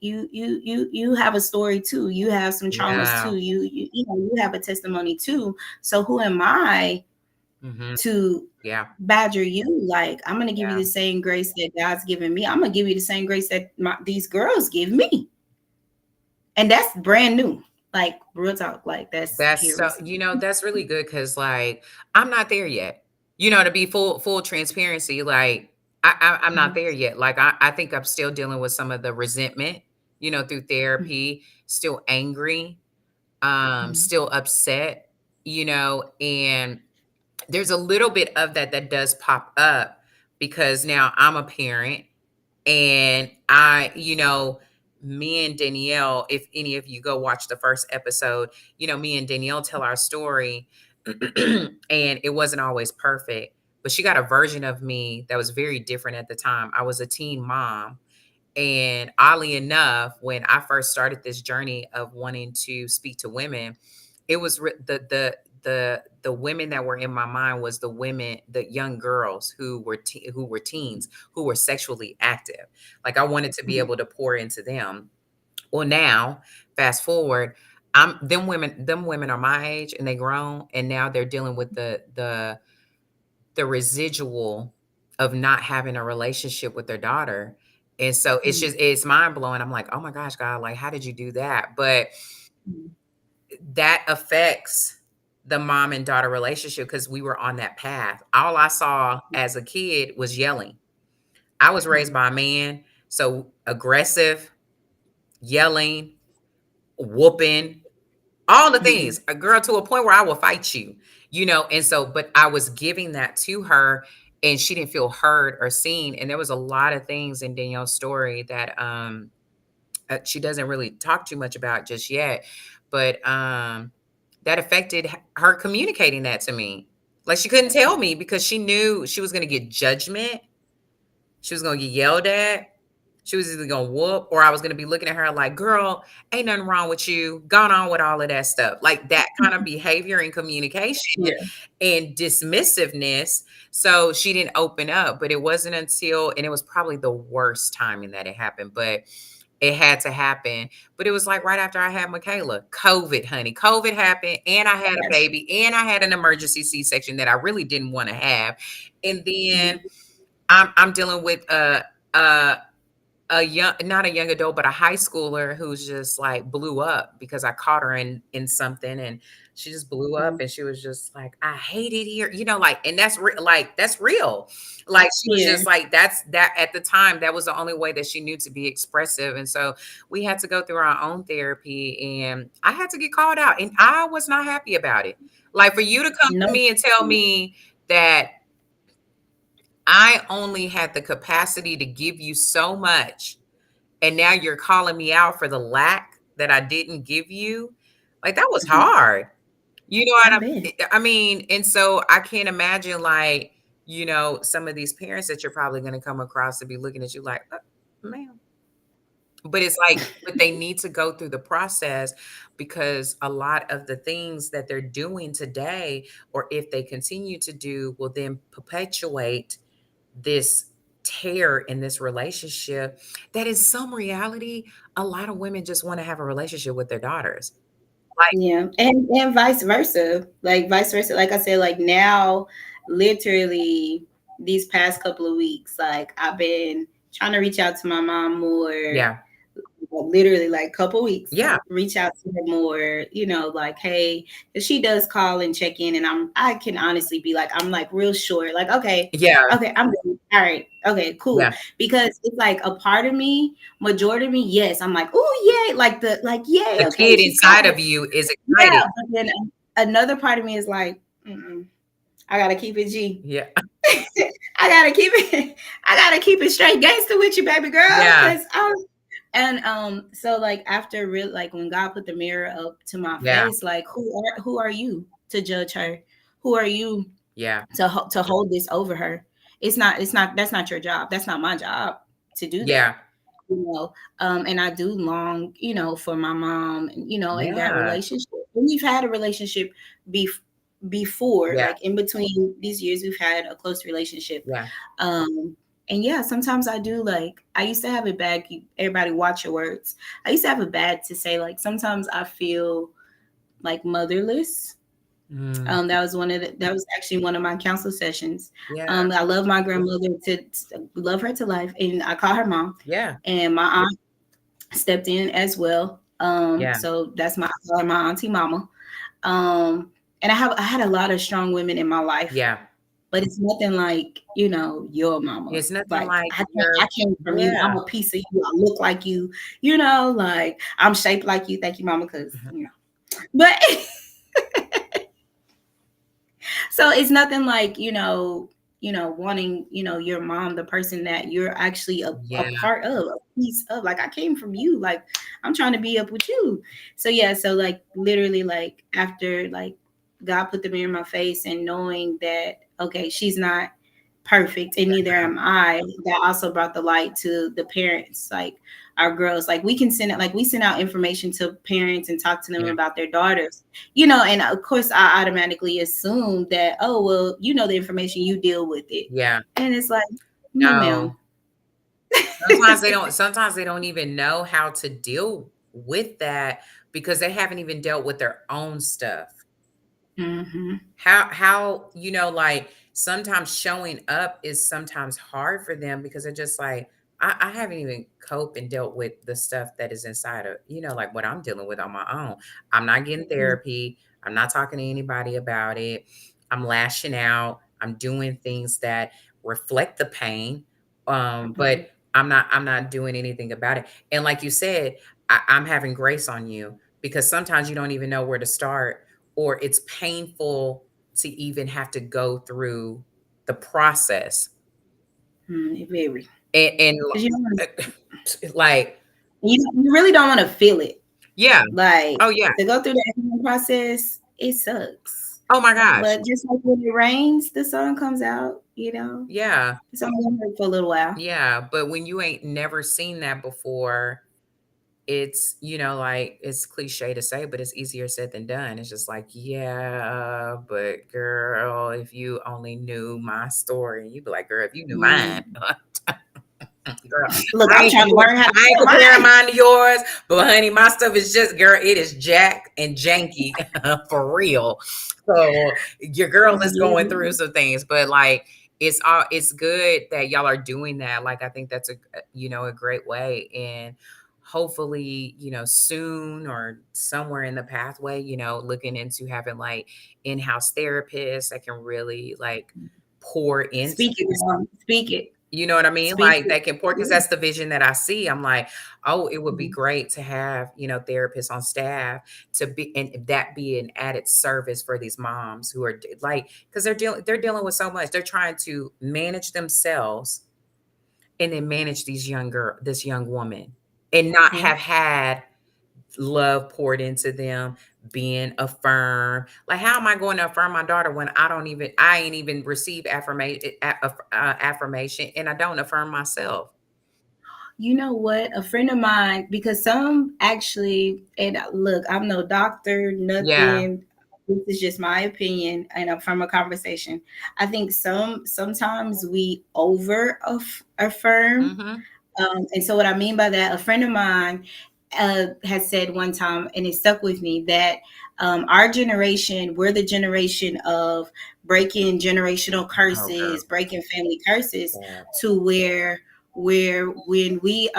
you have a story too. You have some traumas Yeah. too. You have a testimony too. So who am I Mhm. to Yeah. badger you? Like, I'm gonna give you Yeah. the same grace that God's given me. I'm gonna give you the same grace that these girls give me, and that's brand new. Like real talk, like that's That's here so, recently. that's really good because, like, I'm not there yet. To be full transparency, like, I'm not Mhm, there yet. Like, I think I'm still dealing with some of the resentment, through mhm, therapy, still angry, mhm, still upset, and there's a little bit of that does pop up because now I'm a parent and me and Danielle, if any of you go watch the first episode, me and Danielle tell our story and it wasn't always perfect, but she got a version of me that was very different at the time. I was a teen mom. And oddly enough, when I first started this journey of wanting to speak to women, it was the women that were in my mind was the women, the young girls who were teens, who were sexually active. Like, I wanted to be mhm, able to pour into them, Well, now fast forward, them women are my age and they grown, and now they're dealing with the residual of not having a relationship with their daughter. And so Mhm. it's mind blowing. I'm like, oh my gosh, God, like, how did you do that? But Mhm. that affects the mom and daughter relationship because we were on that path. All I saw as a kid was yelling. I was raised Mhm. by a man, so aggressive, yelling, whooping, all the Mhm. things. A girl to a point where I will fight you, and so, but I was giving that to her and she didn't feel heard or seen. And there was a lot of things in Danielle's story that she doesn't really talk too much about just yet, but that affected her communicating that to me. Like, she couldn't tell me because she knew she was going to get judgment, she was going to get yelled at, she was either going to whoop, or I was going to be looking at her like, girl, ain't nothing wrong with you, gone on with all of that stuff, like that kind of behavior and communication Yeah. and dismissiveness. So she didn't open up. But it wasn't until, and it was probably the worst timing that it happened, but it had to happen. But it was like right after I had Michaela. COVID, honey. COVID happened, and I had a Yes. baby, and I had an emergency C-section that I really didn't want to have. And then Mhm. I'm dealing with a a young, not a young adult, but a high schooler who's just like blew up because I caught her in something, and she just blew up Mhm. and she was just like, I hate it here, like, and that's real. Like, she was Yeah. just like, that's that at the time, that was the only way that she knew to be expressive. And so we had to go through our own therapy, and I had to get called out, and I was not happy about it. Like, for you to come to No. me and tell me that I only had the capacity to give you so much, and now you're calling me out for the lack that I didn't give you. Like, that was Mhm. hard. You know what I bet. I mean? And so I can't imagine, like, some of these parents that you're probably going to come across to be looking at you like, ma'am. But it's like, but they need to go through the process, because a lot of the things that they're doing today, or if they continue to do, will then perpetuate this tear in this relationship, that in some reality, a lot of women just want to have a relationship with their daughters. Like, Yeah, and vice versa. Like vice versa. Like I said, like now, literally these past couple of weeks, like I've been trying to reach out to my mom more. yeah, Literally, like couple weeks, yeah, reach out to her more. Like hey, 'cause she does call and check in, and I can honestly be like I'm like real sure, like okay, yeah, okay, I'm good. All right, okay, cool. yeah. Because it's like a part of me, majority of me, yes, I'm like oh yay, like yay, The okay, kid she's inside calling. of you is Yeah, excited. but then another part of me is like, mm-mm, I gotta keep it G. Yeah, I gotta keep it. I gotta keep it straight gangster with you, baby girl. yeah, Cause and so like after real like when God put the mirror up to my yeah, face, like who are you to judge her? Who are you yeah, to hold this over her? It's not that's not your job. That's not my job to do that. yeah, And I do long, for my mom, in that yeah, relationship. And we've had a relationship bef- before, yeah, like in between these years, we've had a close relationship. yeah. Um, and yeah, sometimes I do like, I used to have it bad. Everybody watch your words. I used to have it bad to say, like, sometimes I feel like motherless. Mm, That was actually one of my counsel sessions. yeah, I love my grandmother to love her to life, and I call her mom. yeah, And my aunt stepped in as well. yeah, So that's my auntie mama. And I had a lot of strong women in my life, yeah. but it's nothing like your mama. It's nothing Like like I your, came from you. I'm yeah. a piece of you. I look like you. Like I'm shaped like you. Thank you, mama. Because but so it's nothing like wanting your mom, the person that you're actually a Yeah, part of, a piece of. Like I came from you, like I'm trying to be up with you. So yeah, so like literally like after like God put the mirror in my face and knowing that okay, she's not perfect and neither am I, that also brought the light to the parents, like our girls. Like we send out information to parents and talk to them yeah, about their daughters, and of course I automatically assume that, oh well, the information, you deal with it. yeah. And it's like, no ma'am. No. Sometimes they don't even know how to deal. with that because they haven't even dealt with their own stuff. Mm-hmm. How like sometimes showing up is sometimes hard for them because they're just like, I haven't even coped and dealt with the stuff that is inside of, like what I'm dealing with on my own. I'm not getting therapy. I'm not talking to anybody about it. I'm lashing out. I'm doing things that reflect the pain. But Mm-hmm. I'm not doing anything about it. And like you said, I'm having grace on you because sometimes you don't even know where to start, or it's painful to even have to go through the process. Very. And Because you don't wanna, like, you really don't want to feel it. yeah. Like Oh, yeah. to go through the healing process, it sucks. Oh my gosh. But just like when it rains, the sun comes out. Yeah. It's only gonna hurt for a little while. Yeah. But when you ain't never seen that before, it's, like it's cliche to say, but it's easier said than done. It's just like, yeah, but girl, if you only knew my story, you'd be like, girl, if you knew mine, Mm. girl, Look, I I'm ain't, trying to learn how to I ain't tell comparing mine. mine to yours, but honey, my stuff is just, girl, it is jacked and janky for real. So your girl is going Yeah. through some things, but like it's good that y'all are doing that. Like I think that's a great way, and hopefully soon or somewhere in the pathway, looking into having like in-house therapists that can really like pour into Speak it, girl. Speak it. you know what I mean? Speak Like it. that can pour because Yeah. that's the vision that I see. I'm like, oh, it would be Mhm. great to have, therapists on staff to be and that be an added service for these moms who are like, because they're dealing with so much. They're trying to manage themselves and then manage this young woman and not Yeah. have had love poured into them, being affirmed. Like, how am I going to affirm my daughter when I ain't even receive affirmation, and I don't affirm myself? You know what? A friend of mine, because some actually, and look, I'm no doctor, Yeah. nothing. This is just my opinion, and from a conversation. I think sometimes we over affirm. Mhm. And so, what I mean by that, a friend of mine has said one time, and it stuck with me, that our generation, we're the generation of breaking generational Oh, girl. curses, breaking family curses, Yeah. to where when we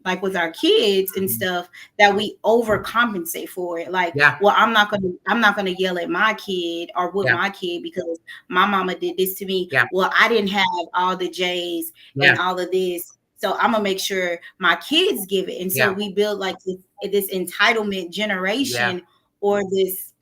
like with our kids and Mhm. stuff, that we overcompensate for it. Like, Yeah. well, I'm not gonna yell at my kid or with Yeah. my kid because my mama did this to me. Yeah. Well, I didn't have all the J's Yeah. and all of this, so I'm gonna make sure my kids give it. And so Yeah. we build like this entitlement Yeah. generation, or this,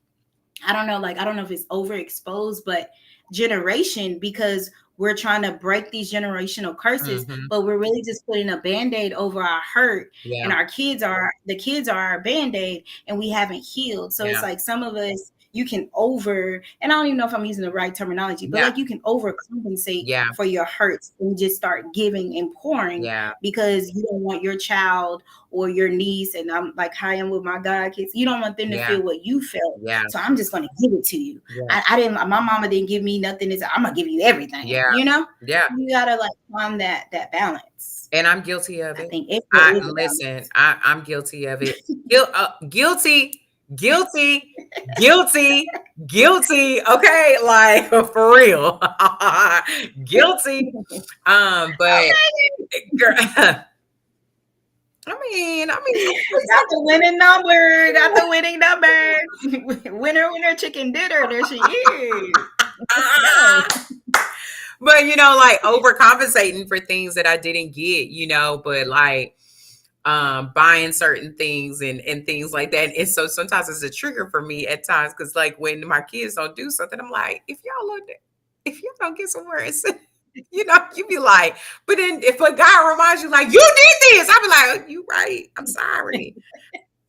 I don't know, like I don't know if it's overexposed, but generation, because we're trying to break these generational curses, Mhm. but we're really just putting a band-aid over our hurt, Yeah. and the kids are our band-aid, and we haven't healed. So it's Yeah. like some of us, you can over, and I don't even know if I'm using the right terminology, but Yeah. like you can overcompensate Yeah. for your hurts and just start giving and pouring Yeah. because you don't want your child or your niece, and I'm like how I am with my god kids, you don't want them to Yeah. feel what you felt. Yeah. So I'm just gonna give it to you. Yeah. I didn't. My mama didn't give me nothing. I'm gonna give you everything. Yeah. Yeah. You gotta like find that balance. And I'm guilty of I it. think it's I there is a listen, balance. I'm guilty of it. Guilty, guilty, guilty, guilty. Okay, like for real. Guilty. But girl, I mean, Got the winning number. Got the winning number. Winner, winner, chicken dinner. There she is. Let's go. but like overcompensating for things that I didn't get, but like buying certain things and things like that. And so sometimes it's a trigger for me at times because like when my kids don't do something, I'm like, if y'all don't get somewhere and you be like, but then if a guy reminds you like you did this, I'll be like, oh, you right, I'm sorry.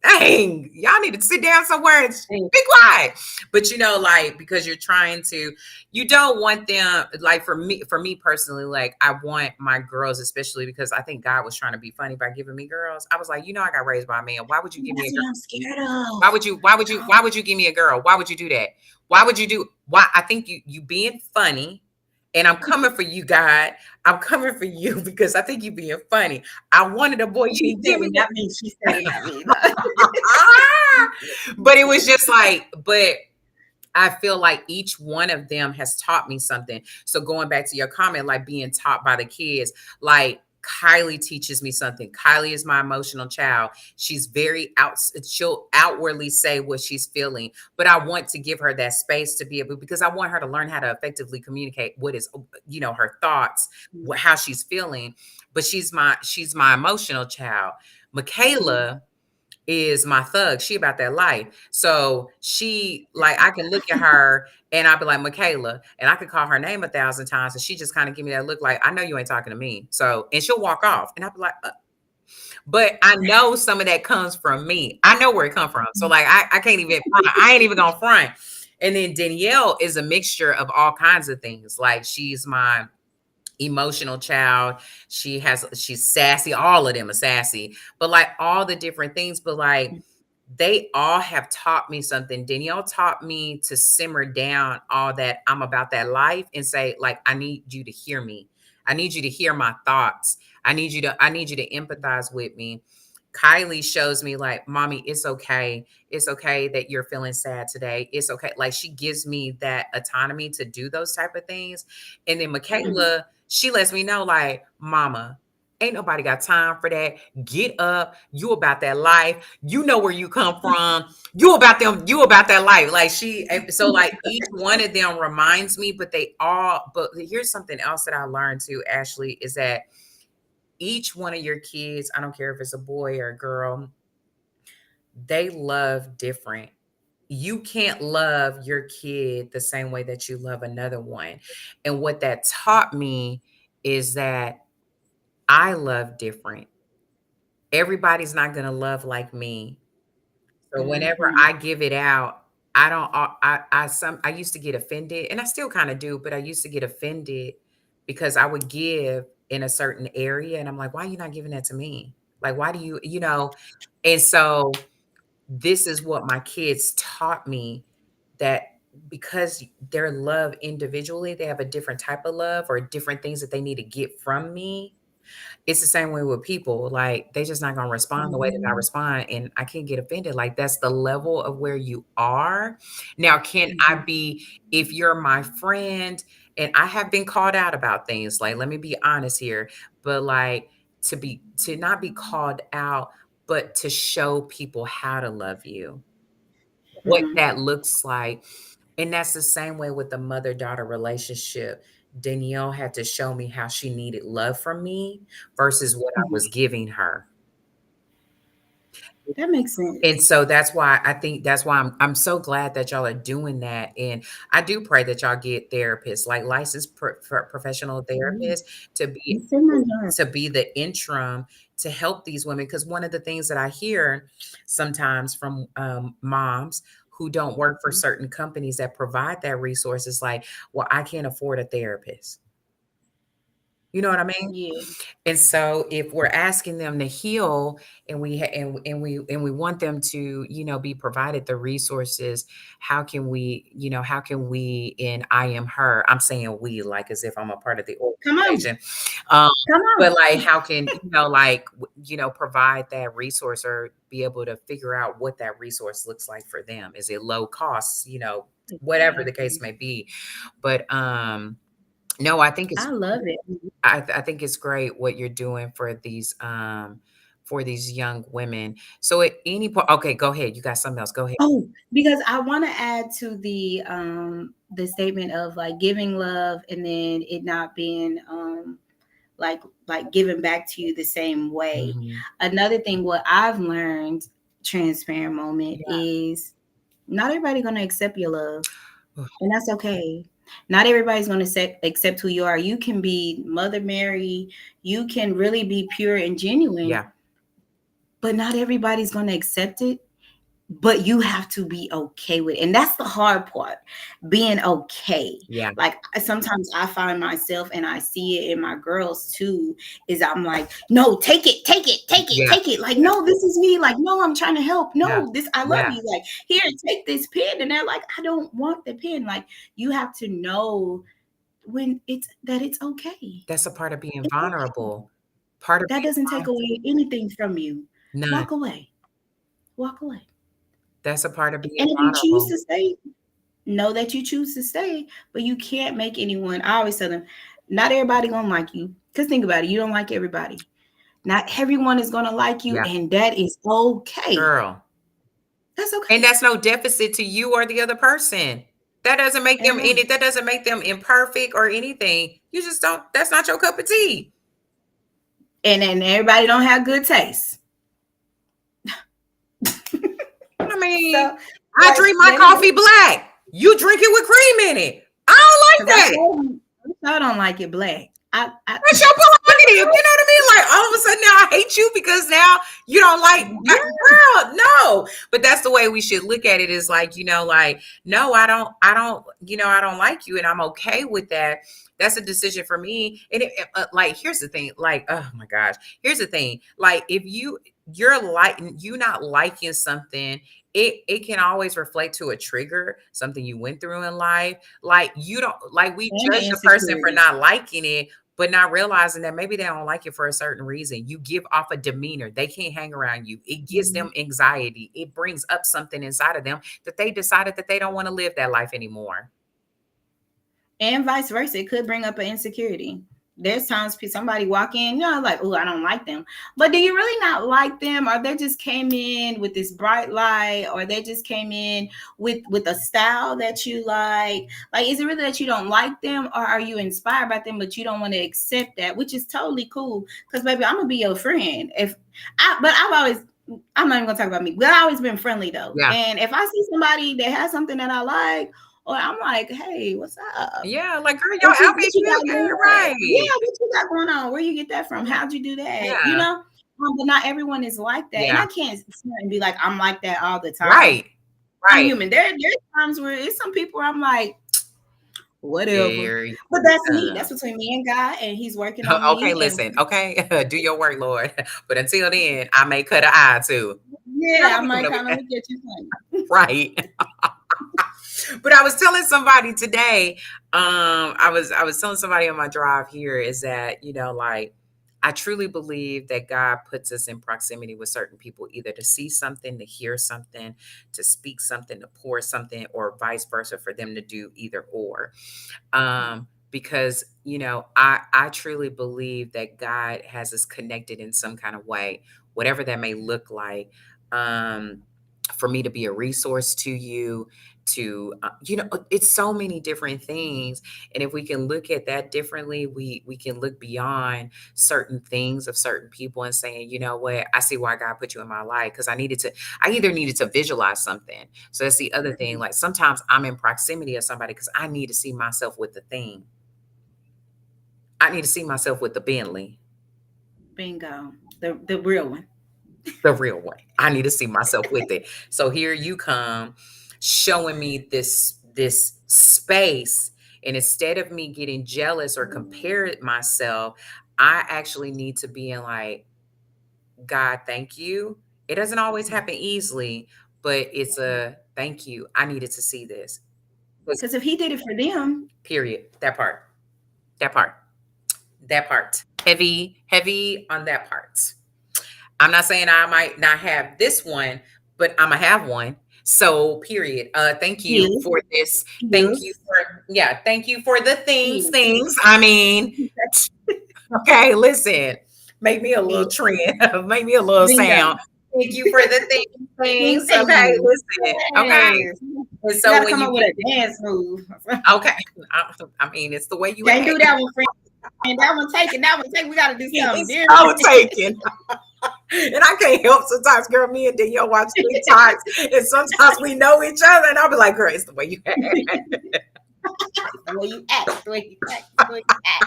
Dang, y'all need to sit down somewhere and be quiet. But like because you're trying to, you don't want them like for me personally, like I want my girls, especially because I think God was trying to be funny by giving me girls. I was like, I got raised by a man. Why would you give me a That's girl? what I'm scared of. Why would you give me a girl? Why would you do that? Why would you do why I think you being funny And I'm coming for you, God. I'm coming for you because I think you being funny. I wanted a boy. You She didn't said give me it, not me. She said it, not me. that. But it was just like, but I feel like each one of them has taught me something. So going back to your comment, like being taught by the kids, like Kylie teaches me something. Kylie is my emotional child. She's very out, she'll outwardly say what she's feeling, but I want to give her that space to be able, because I want her to learn how to effectively communicate what is, her thoughts, how she's feeling. But she's my emotional child. Michaela is my thug. She about that life. So she, like, I can look at her and I'll be like, Michaela, and I could call her name 1,000 times and she just kind of give me that look like, I know you ain't talking to me. So, and she'll walk off and I'll be like, but I know some of that comes from me. I know where it come from. So like, I can't even front. I ain't even gonna front. And then Danielle is a mixture of all kinds of things. Like she's my emotional child. She's sassy. All of them are sassy, but like all the different things, but like they all have taught me something. Danielle taught me to simmer down all that I'm about that life and say, like, I need you to hear me. I need you to hear my thoughts. I need you to empathize with me. Kylie shows me like, mommy, it's okay. It's okay that you're feeling sad today. It's okay. Like she gives me that autonomy to do those type of things. And then Michaela, she lets me know like, mama, ain't nobody got time for that. Get up. You about that life. You know where you come from. You about them. You about that life. Like so like each one of them reminds me, but here's something else that I learned too, Ashley, is that each one of your kids, I don't care if it's a boy or a girl, they love different. You can't love your kid the same way that you love another one. And what that taught me is that I love different. Everybody's not going to love like me. So whenever Mhm. I give it out, I don't I used to get offended and I still kind of do, but I used to get offended because I would give in a certain area and I'm like, why are you not giving that to me? Like why do you. And so this is what my kids taught me, that because they're loved individually, they have a different type of love or different things that they need to get from me. It's the same way with people. Like they just not gonna respond the way that I Mhm. respond, and I can't get offended. Like that's the level of where you are. Now, can I Mhm. be, if you're my friend, and I have been called out about things, like let me be honest here, but like to not be called out, but to show people how to love you, what Mhm. that looks like. And that's the same way with the mother-daughter relationship. Danielle had to show me how she needed love from me versus what I was Mhm. giving her. That makes And sense. so that's why I think that's why I'm so glad that y'all are doing that. And I do pray that y'all get therapists, like licensed professional Yeah. therapists, to be It's in my jar. the interim to help these women. Because one of the things that I hear sometimes from moms who don't work for certain companies that provide that resource is like, well, I can't afford a therapist. You know what I mean? Yeah. And so if we're asking them to heal and we want them to, be provided the resources, how can we in I am her, I'm saying we like as if I'm a part of the Come on. organization. Um, Come but on. like how can, provide that resource or be able to figure out what that resource looks like for them. Is it low costs, whatever the case Exactly. may be. But no, I think I it's love it. I think it's great what you're doing for these young women. So at any point, okay, go ahead. You got something else. Go ahead. Oh, because I want to add to the statement of like giving love and then it not being like giving back to you the same way. Mhm. Another thing what I've learned, transparent moment, Yeah. is not everybody gonna accept your love. And that's okay. Not everybody's going to accept who you are. You can be Mother Mary, you can really be pure and genuine, Yeah. but not everybody's going to accept it. But you have to be okay with it. And that's the hard part, being okay. Yeah. Like sometimes I find myself, and I see it in my girls too, is I'm like, no, take it, take it, take it, Yeah. take it. Like, no, this is me. Like, no, I'm trying to help. Yeah. No, this, I love Yeah. you. Like, here, take this pen. And they're like, I don't want the pen. Like, you have to know when it's okay. That's a part of being It's okay. vulnerable. Part of That being doesn't take vulnerable. away anything from you. None. Walk away. Walk away. That's a part of being And if you choose vulnerable. to stay, know that you choose to stay, but you can't make anyone. I always tell them, not everybody gonna like you. Cause think about it, you don't like everybody. Not everyone is gonna like you, Yeah, and that is okay. girl. That's And okay. that's no deficit to you or the other person. That doesn't make At them all. any that doesn't make them imperfect or anything. You just don't that's not your cup of tea. And then everybody don't have good taste. I mean, So I like drink my coffee black. You drink it with cream in it. I don't because I like that. sure don't like it black. I That's your prerogative. You know what I mean? Like all of a sudden now I hate you because now you don't like yeah. girl, no. But that's the way we should look at it is like, like, no, I don't like you and I'm okay with that. That's a decision for me. And like, here's the thing, like, oh my gosh, here's the thing. Like, if you not liking something, it can always reflect to a trigger, something you went through in life. Like you don't like we And the judge the person for insecurities. not liking it, but not realizing that maybe they don't like it for a certain reason. You give off a demeanor. They can't hang around you. It gives Mhm. them anxiety. It brings up something inside of them that they decided that they don't want to live that life anymore. And vice versa. It could bring up an insecurity. There's times somebody walk in, like, oh, I don't like them. But do you really not like them? Or they just came in with this bright light, or they just came in with a style that you like? Like, is it really that you don't like them, or are you inspired by them, but you don't want to accept that, which is totally cool. Because baby, I'm gonna be your friend. But I'm not even gonna talk about me. But I've always been friendly though. Yeah. And if I see somebody that has something that I like, or I'm like, hey, what's up? Yeah. Like, girl, your What outfit you cute. got Yeah, going on? right. Yeah, what you got going on? Where you get that from? How'd you do that? Yeah. But not everyone is like that, and Yeah. I can't sit and be like I'm like that all the time. Right. I'm Right. human. There's times where it's some people where I'm like whatever, Here you but that's me. come. That's between me and God, and He's working on Okay, me. And listen. Okay. Do your work, Lord. But until then, I may cut an eye too. Girl, yeah, I don't be coming might over kind of here. look at you funny. Right. But I was telling somebody today, I was telling somebody on my drive here is that, like I truly believe that God puts us in proximity with certain people, either to see something, to hear something, to speak something, to pour something, or vice versa, for them to do either or. Because I truly believe that God has us connected in some kind of way, whatever that may look like. um for me to be a resource to you, to it's so many different things. And if we can look at that differently, we can look beyond certain things of certain people and saying, you know what, I see why God put you in my life, because I either needed to visualize something. So that's the other thing. Like sometimes I'm in proximity of somebody because I need to see myself with the thing. I need to see myself with the Bentley, Bingo, the real one. the real one. I need to see myself with it. So here you come showing me this space. And instead of me getting jealous or compare myself, I actually need to be in like, God, thank you. It doesn't always happen easily, but it's a thank you. I needed to see this. 'Cause Because if He did it for them, period. That part. That part. That part. Heavy, heavy on that part. I'm not saying I might not have this one, but I'm gonna have one. So, period. Thank you heals, for this. Thank you heals, for yeah. Thank you for the things. heals, Things. I mean, okay. Listen, make me a little heals. trend. Make me a little Bingo. sound. Thank you for the Thing things. Okay. thing. Listen. Okay. Yes. And We so gotta when come you up with get a dance move. okay, I mean, it's the way you Can't do act. that one, friend. That one taken. That one taken. We gotta do something It's different. so taken. And I can't help sometimes, girl. Me and Danielle watch TikToks, and sometimes we know each other, and I'll be like, "Girl, it's the way you act." It's the way you act. It's the way you act. It's the way you act.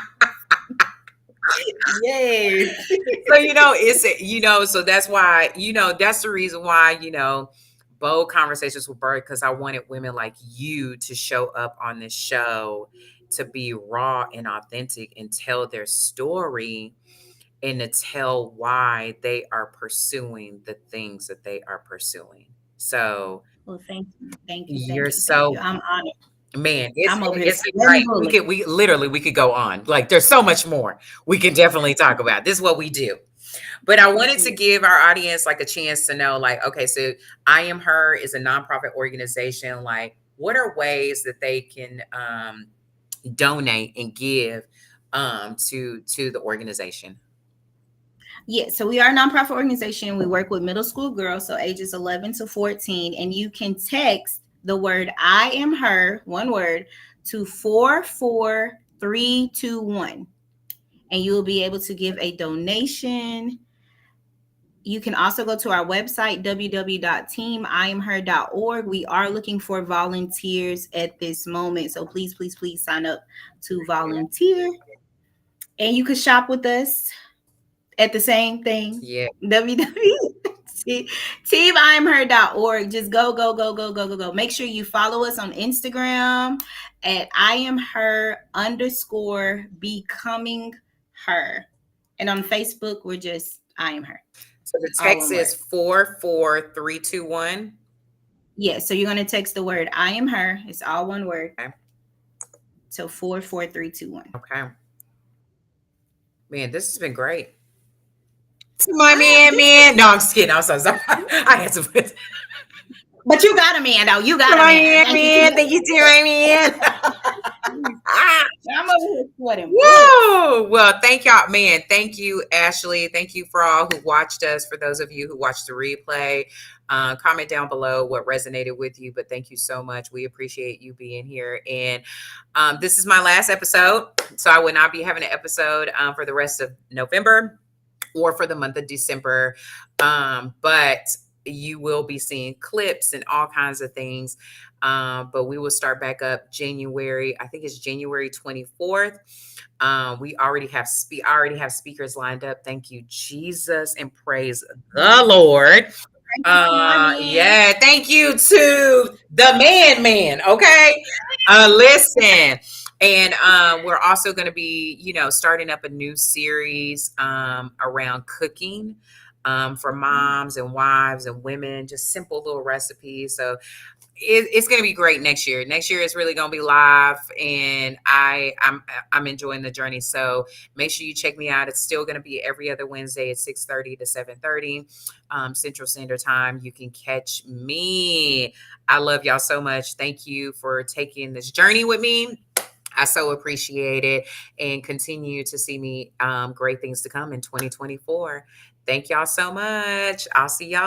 Yes. So so that's why that's the reason why bold conversations with Bird, because I wanted women like you to show up on this show, to be raw and authentic and tell their story, and to tell why they are pursuing the things that they are pursuing. So Well, thank you. Thank you. you're Thank you. Thank you. so I'm honored. Man, I'm over here it's been sweating great. bullets. We literally we could go on. Like there's so much more we can definitely talk about. This is what we do. But I wanted to give our audience like a chance to know, like, okay, so I Am Her is a nonprofit organization. Like, what are ways that they can donate and give to the organization? Yeah, so we are a nonprofit organization. We work with middle school girls, so ages 11 to 14, and you can text the word I am her, one word, to 44321, and you will be able to give a donation. You can also go to our website, www.teamiamher.org. We are looking for volunteers at this moment, so please, please, please sign up to volunteer. And you can shop with us at the same thing. Yeah. Teamimher.org. Just go, go, go, go, go, go, go. Make sure you follow us on Instagram at IamHER_becoming her. And on Facebook, we're just I am her. So the All text one is word. 44321. Yeah, so you're gonna text the word I am her. It's all one word. Okay. So 44321. Okay. Man, this has been great. To my Ah, man, this man. No, I'm just kidding. I'm so sorry. I had to put but you got a man though. You to got a my man. man, Thank you too man. Thank you to my man. much. Ah, I'm over here sweating bullets. woo! Well, thank y'all, man. Thank you, Ashley. Thank you for all who watched us. For those of you who watched the replay, comment down below what resonated with you. But thank you so much. We appreciate you being here. And this is my last episode, so I will not be having an episode for the rest of November or for the month of December. But you will be seeing clips and all kinds of things. But we will start back up January. I think it's January 24th. We already have I already have speakers lined up. Thank you, Jesus, and praise the Lord. Thank you to my man. Yeah, thank you to the man. Okay. Listen. And we're also going to be, starting up a new series around cooking for moms and wives and women, just simple little recipes. So it's going to be great next year. Next year is really going to be live, and I'm enjoying the journey. So make sure you check me out. It's still going to be every other Wednesday at 6:30 to 7:30 Central Standard Time. You can catch me. I love y'all so much. Thank you for taking this journey with me. I so appreciate it, and continue to see me great things to come in 2024. Thank y'all so much. I'll see y'all